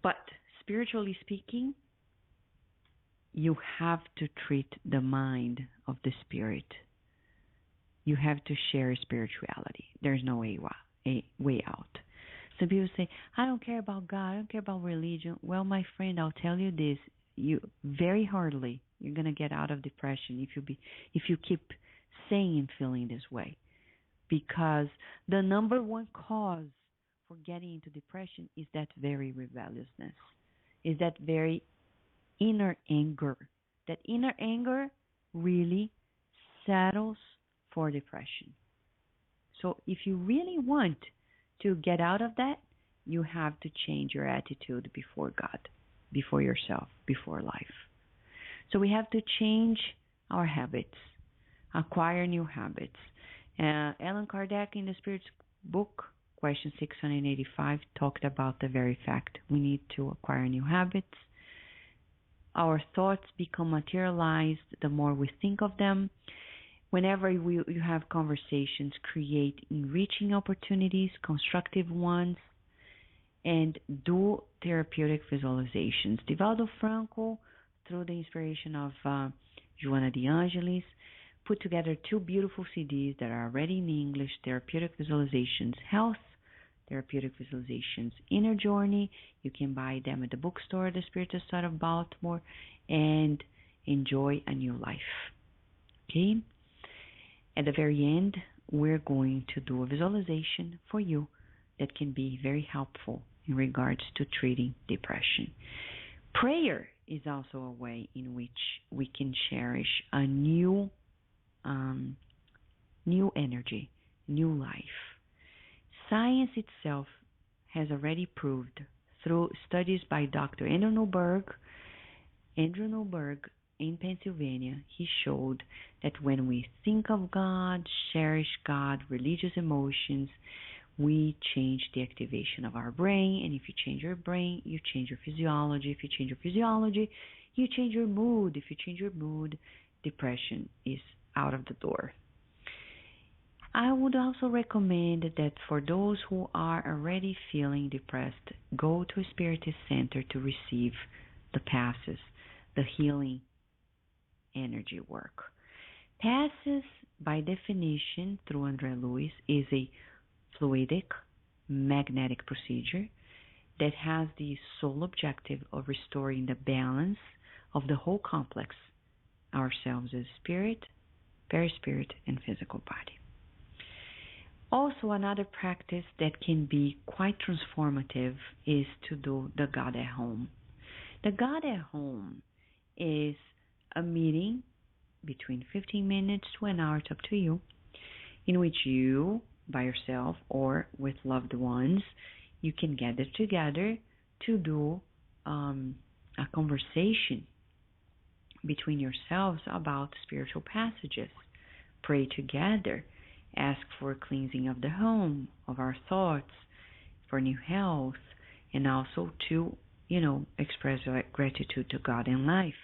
But spiritually speaking, you have to treat the mind of the spirit. You have to share spirituality. There's no way out. Some people say, I don't care about God, I don't care about religion. Well, my friend, I'll tell you this, you very hardly you're going to get out of depression if you keep saying and feeling this way. Because the number one cause for getting into depression is that very rebelliousness, is that very inner anger. That inner anger really settles for depression. So if you really want to get out of that, you have to change your attitude before God, before yourself, before life. So we have to change our habits, acquire new habits. Allan Kardec in the Spirit's book, question 685, talked about the very fact we need to acquire new habits. Our thoughts become materialized the more we think of them. Whenever you have conversations, create enriching opportunities, constructive ones, and do therapeutic visualizations. Divaldo Franco, through the inspiration of Joana de Angelis, put together 2 beautiful CDs that are already in English: Therapeutic Visualizations Health, Therapeutic Visualizations Inner Journey. You can buy them at the bookstore, the Spiritist out of Baltimore, and enjoy a new life. Okay? At the very end, we're going to do a visualization for you that can be very helpful in regards to treating depression. Prayer is also a way in which we can cherish a new energy, new life. Science itself has already proved through studies by Dr. Andrew Newberg in Pennsylvania, he showed that when we think of God, cherish God, religious emotions, we change the activation of our brain. And if you change your brain, you change your physiology. If you change your physiology, you change your mood. If you change your mood, depression is out of the door. I would also recommend that for those who are already feeling depressed, go to a Spiritist center to receive the passes, the healing energy work. Passes, by definition, through André Luiz, is a fluidic magnetic procedure that has the sole objective of restoring the balance of the whole complex, ourselves as spirit, perispirit, and physical body. Also, another practice that can be quite transformative is to do the God at Home. The God at Home is a meeting between 15 minutes to an hour, it's up to you, in which you, by yourself or with loved ones, you can gather together to do a conversation between yourselves about spiritual passages. Pray together ask for cleansing of the home, of our thoughts, for new health, and also to, express gratitude to God in life.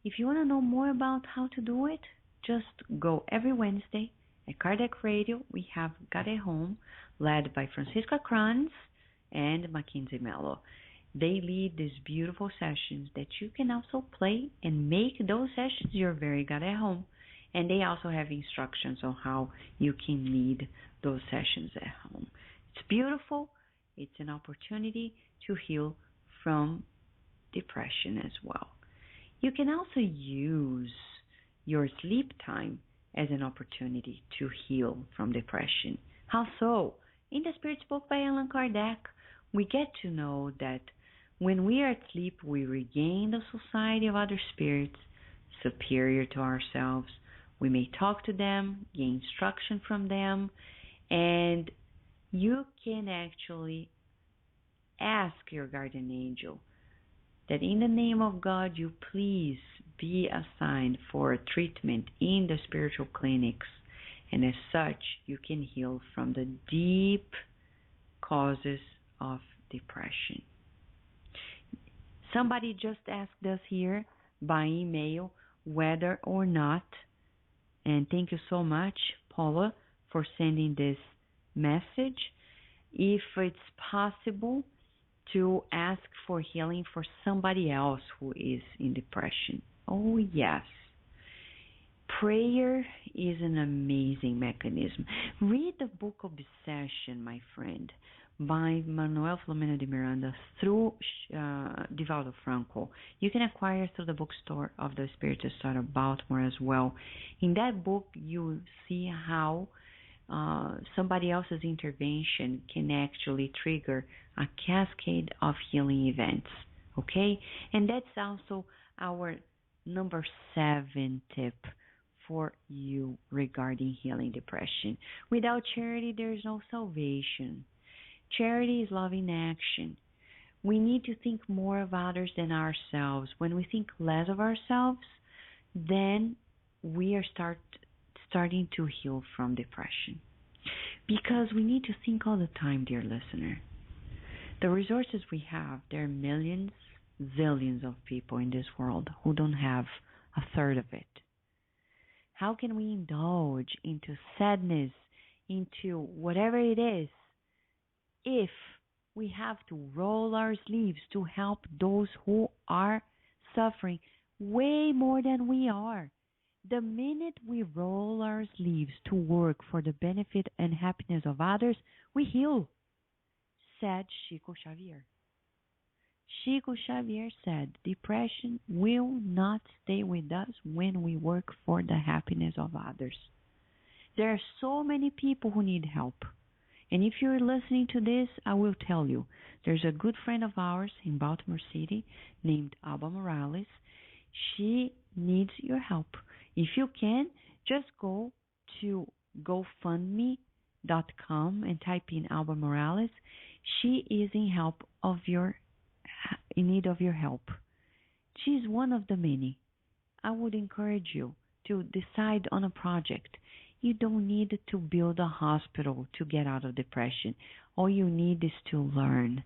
If you want to know more about how to do it, just go every Wednesday at Kardec Radio. We have Got It Home, led by Francisca Kranz and Mackenzie Mello. They lead these beautiful sessions that you can also play and make those sessions your very Got It Home. And they also have instructions on how you can lead those sessions at home. It's beautiful. It's an opportunity to heal from depression as well. You can also use your sleep time as an opportunity to heal from depression. How so? In the Spirit's book by Allan Kardec, we get to know that when we are asleep, we regain the society of other spirits superior to ourselves. We may talk to them, gain instruction from them, and you can actually ask your guardian angel that in the name of God, you please be assigned for a treatment in the spiritual clinics. And as such, you can heal from the deep causes of depression. Somebody just asked us here by email whether or not, and thank you so much, Paula, for sending this message, if it's possible to ask for healing for somebody else who is in depression. Oh, yes. Prayer is an amazing mechanism. Read the book Obsession, my friend, by Manuel Filomeno de Miranda through Divaldo Franco. You can acquire through the bookstore of the Spiritist out of Baltimore as well. In that book, you see how somebody else's intervention can actually trigger a cascade of healing events. Okay? And that's also our number 7 tip for you regarding healing depression. Without charity, there is no salvation. Charity is love in action. We need to think more of others than ourselves. When we think less of ourselves, then we are starting to heal from depression. Because we need to think all the time, dear listener. The resources we have, there are millions, zillions of people in this world who don't have a third of it. How can we indulge into sadness, into whatever it is, if we have to roll our sleeves to help those who are suffering way more than we are? The minute we roll our sleeves to work for the benefit and happiness of others, we heal, said Chico Xavier. Chico Xavier said, depression will not stay with us when we work for the happiness of others. There are so many people who need help. And if you're listening to this, I will tell you, there's a good friend of ours in Baltimore City named Alba Morales. She needs your help. If you can, just go to GoFundMe.com and type in Alba Morales. She is in need of your help. She's one of the many. I would encourage you to decide on a project. You don't need to build a hospital to get out of depression. All you need is to learn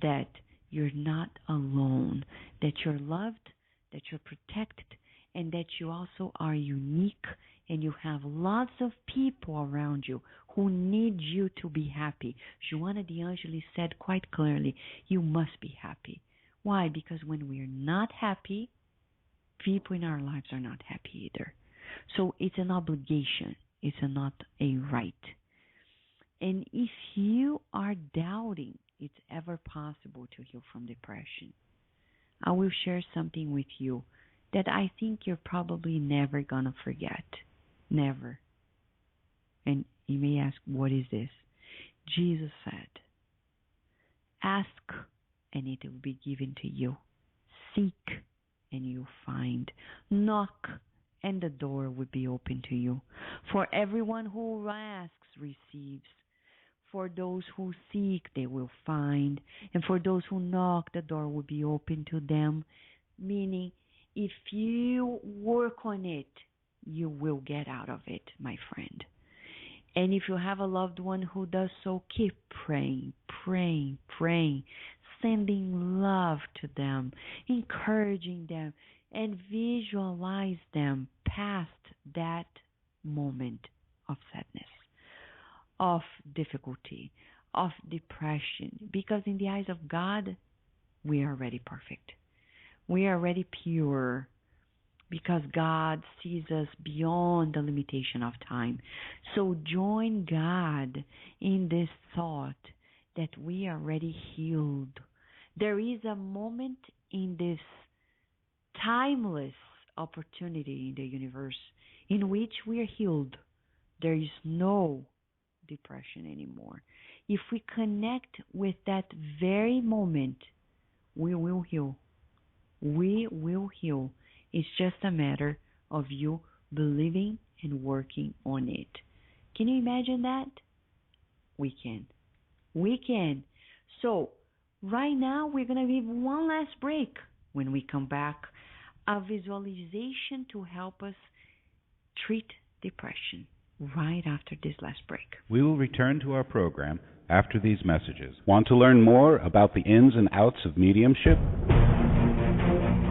that you're not alone, that you're loved, that you're protected, and that you also are unique, and you have lots of people around you who need you to be happy. Joana de Angelis said quite clearly, you must be happy. Why? Because when we're not happy, people in our lives are not happy either. So it's an obligation. It's not a right. And if you are doubting it's ever possible to heal from depression, I will share something with you that I think you're probably never going to forget. Never. And you may ask, what is this? Jesus said, ask and it will be given to you. Seek and you'll find. Knock and the door will be open to you. For everyone who asks receives. For those who seek, they will find. And for those who knock, the door will be open to them. Meaning, if you work on it, you will get out of it, my friend. And if you have a loved one who does so, keep praying, praying, praying, sending love to them, encouraging them, and visualize them past that moment of sadness, of difficulty, of depression. Because in the eyes of God, we are already perfect. We are already pure. Because God sees us beyond the limitation of time. So join God in this thought that we are already healed. There is a moment in this timeless opportunity in the universe in which we are healed. There is no depression anymore. If we connect with that very moment, we will heal. We will heal. It's just a matter of you believing and working on it. Can you imagine that? We can. We can. So, right now, we're going to give one last break. When we come back, a visualization to help us treat depression right after this last break. We will return to our program after these messages. Want to learn more about the ins and outs of mediumship?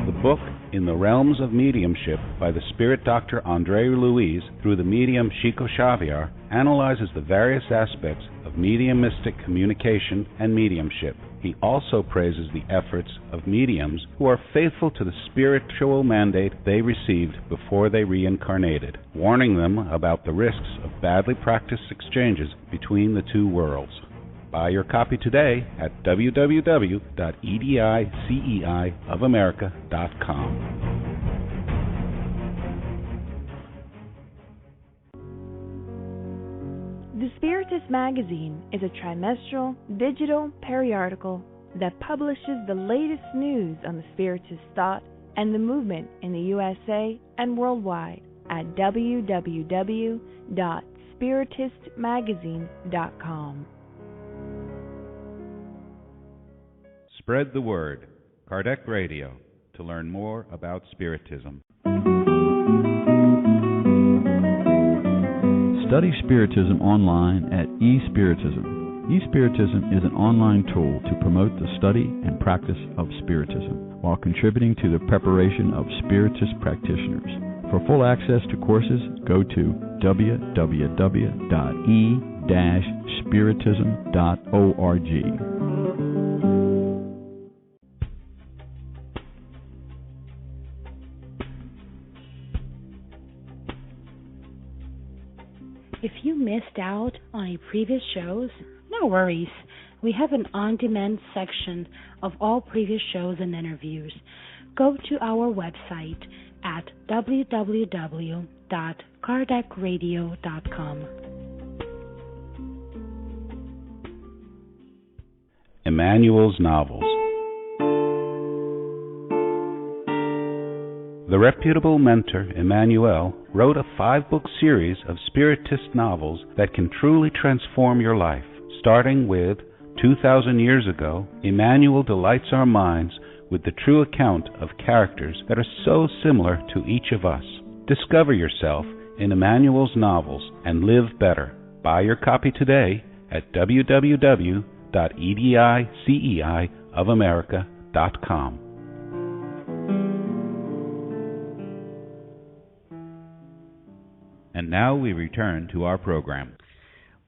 The book In the Realms of Mediumship by the spirit doctor Andre Luiz through the medium Chico Xavier analyzes the various aspects of mediumistic communication and mediumship. He also praises the efforts of mediums who are faithful to the spiritual mandate they received before they reincarnated, warning them about the risks of badly practiced exchanges between the two worlds. Buy your copy today at www.ediceiofamerica.com. The Spiritist magazine is a trimestral digital periodical that publishes the latest news on the Spiritist thought and the movement in the USA and worldwide at www.spiritistmagazine.com. Spread the word. Kardec Radio, to learn more about Spiritism. Study Spiritism online at eSpiritism. eSpiritism is an online tool to promote the study and practice of Spiritism while contributing to the preparation of Spiritist practitioners. For full access to courses, go to www.e-spiritism.org. If you missed out on any previous shows, no worries. We have an on-demand section of all previous shows and interviews. Go to our website at www.kardecradio.com. Emmanuel's Novels. The reputable mentor, Emmanuel, wrote a 5-book series of Spiritist novels that can truly transform your life. Starting with 2,000 Years Ago, Emmanuel delights our minds with the true account of characters that are so similar to each of us. Discover yourself in Emmanuel's novels and live better. Buy your copy today at www.ediceiofamerica.com. And now we return to our program.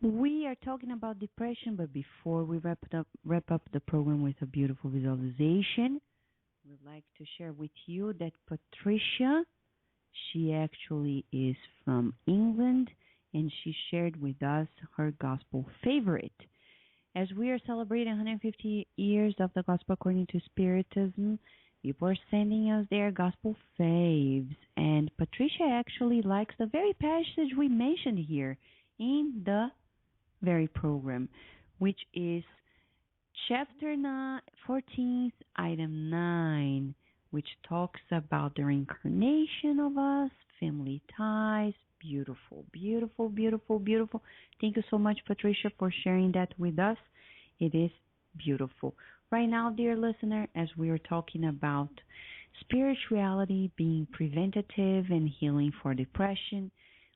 We are talking about depression, but before we wrap up the program with a beautiful visualization, we'd like to share with you that Patricia, she actually is from England, and she shared with us her gospel favorite. As we are celebrating 150 years of the gospel according to Spiritism, people are sending us their gospel faves, and Patricia actually likes the very passage we mentioned here in the very program, which is chapter 14, item 9, which talks about the reincarnation of us, family ties. Beautiful, beautiful, beautiful, beautiful. Thank you so much, Patricia, for sharing that with us. It is beautiful. Right now, dear listener, as we are talking about spirituality being preventative and healing for depression,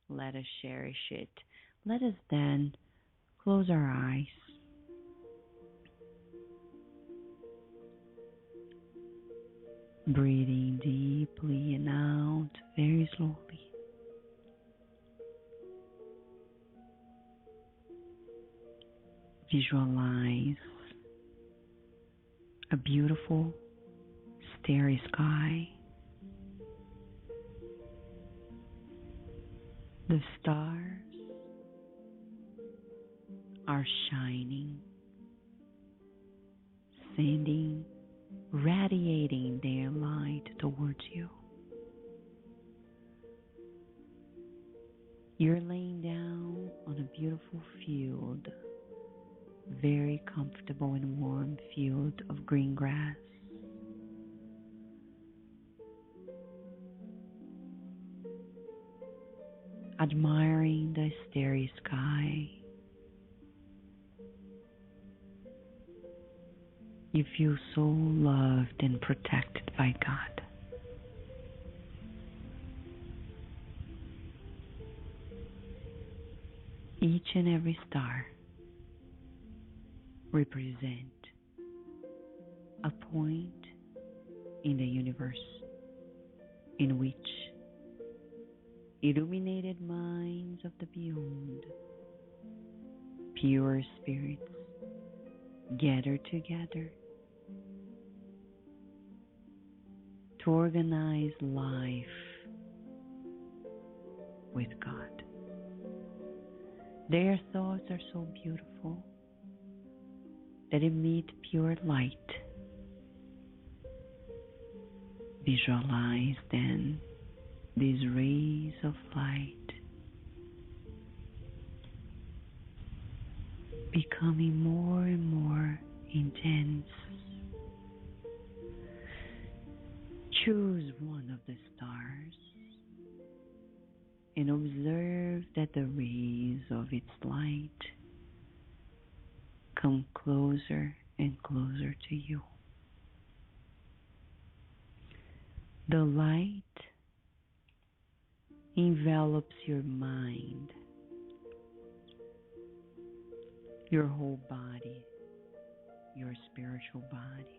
let us cherish it. Let us then close our eyes. Breathing deeply and out very slowly. Visualize a beautiful starry sky. The stars are shining, radiating their light towards you. You're laying down on a beautiful field, very comfortable and warm field of green grass. Admiring the starry sky. You feel so loved and protected by God. Each and every star represent a point in the universe in which illuminated minds of the beyond, pure spirits, gather together to organize life with God. Their thoughts are so beautiful that emit pure light. Visualize then these rays of light becoming more and more intense. Choose one of the stars and observe that the rays of its light come closer and closer to you. The light envelops your mind, your whole body, your spiritual body.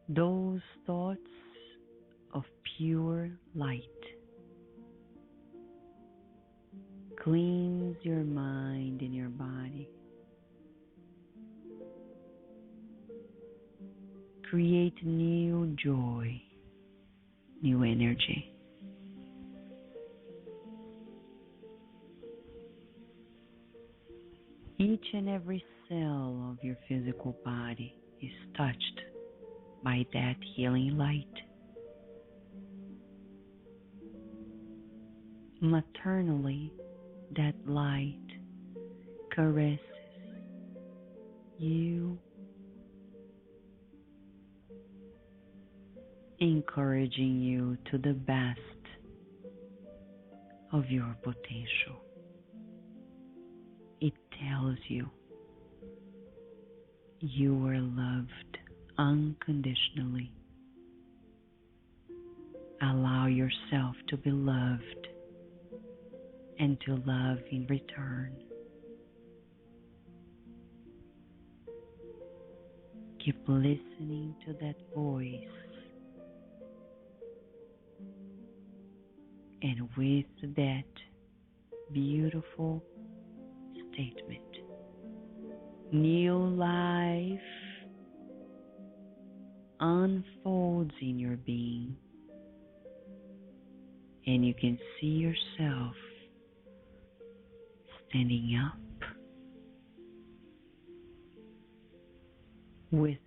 Those thoughts of pure light cleanse your mind and your body. Create new joy, new energy. Each and every cell of your physical body is touched by that healing light. Maternally, that light caresses you, encouraging you to the best of your potential. It tells you you are loved unconditionally. Allow yourself to be loved and to love in return. Keep listening to that voice, and with that beautiful statement, new life unfolds in your being, and you can see yourself standing up with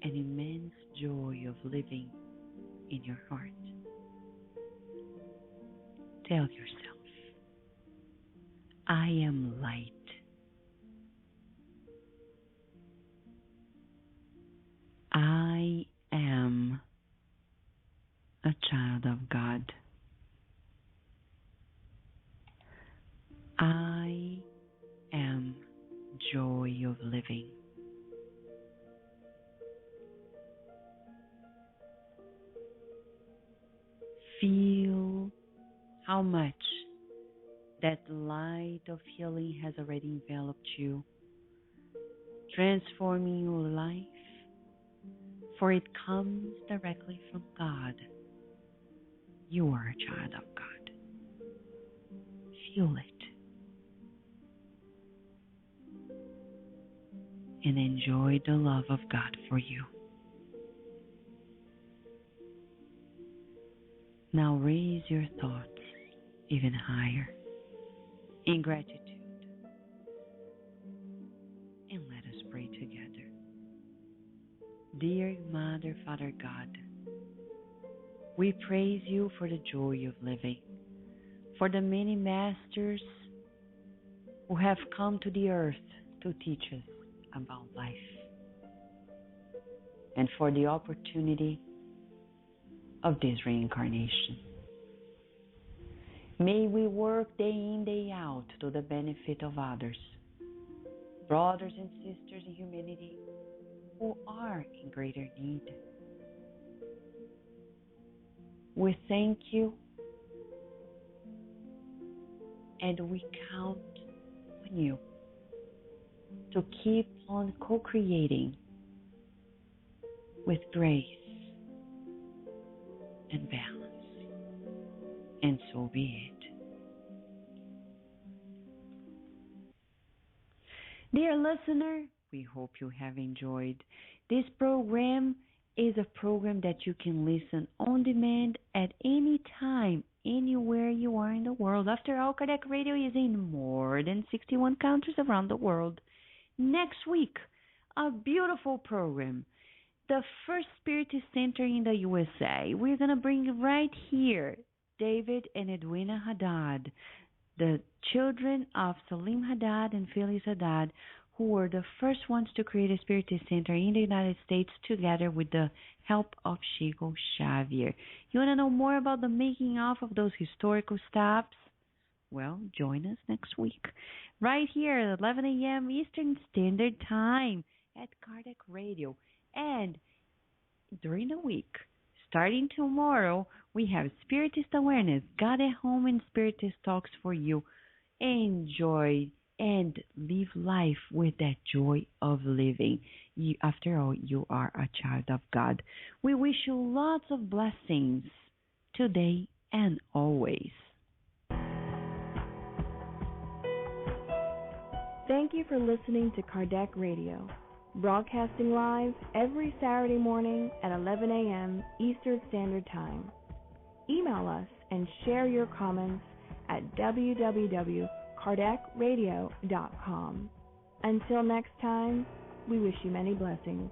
an immense joy of living in your heart. Tell yourself, I am light. I am a child of God. I am joy of living. Feel how much that light of healing has already enveloped you, transforming your life, for it comes directly from God. You are a child of God. Feel it and enjoy the love of God for you. Now raise your thoughts even higher in gratitude, and let us pray together. Dear Mother, Father God, we praise you for the joy of living, for the many masters who have come to the earth to teach us about life, and for the opportunity of this reincarnation. May we work day in, day out to the benefit of others, brothers and sisters in humanity who are in greater need. We thank you and we count on you to keep on co-creating with grace and balance. And so be it. Dear listener, we hope you have enjoyed. This program is a program that you can listen on demand at any time, anywhere you are in the world. After all, Kardec Radio is in more than 61 countries around the world. Next week, a beautiful program. The first Spiritist Center in the USA. We're going to bring right here David and Edwina Haddad, the children of Salim Haddad and Phyllis Haddad, who were the first ones to create a Spiritist Center in the United States together with the help of Chico Xavier. You want to know more about the making of those historical stops? Well, join us next week, right here at 11 a.m. Eastern Standard Time at Kardec Radio. And during the week, starting tomorrow, we have Spiritist Awareness, God at Home and Spiritist Talks for you. Enjoy and live life with that joy of living. After all, you are a child of God. We wish you lots of blessings today and always. Thank you for listening to Kardec Radio, broadcasting live every Saturday morning at 11 a.m. Eastern Standard Time. Email us and share your comments at www.kardecradio.com. Until next time, we wish you many blessings.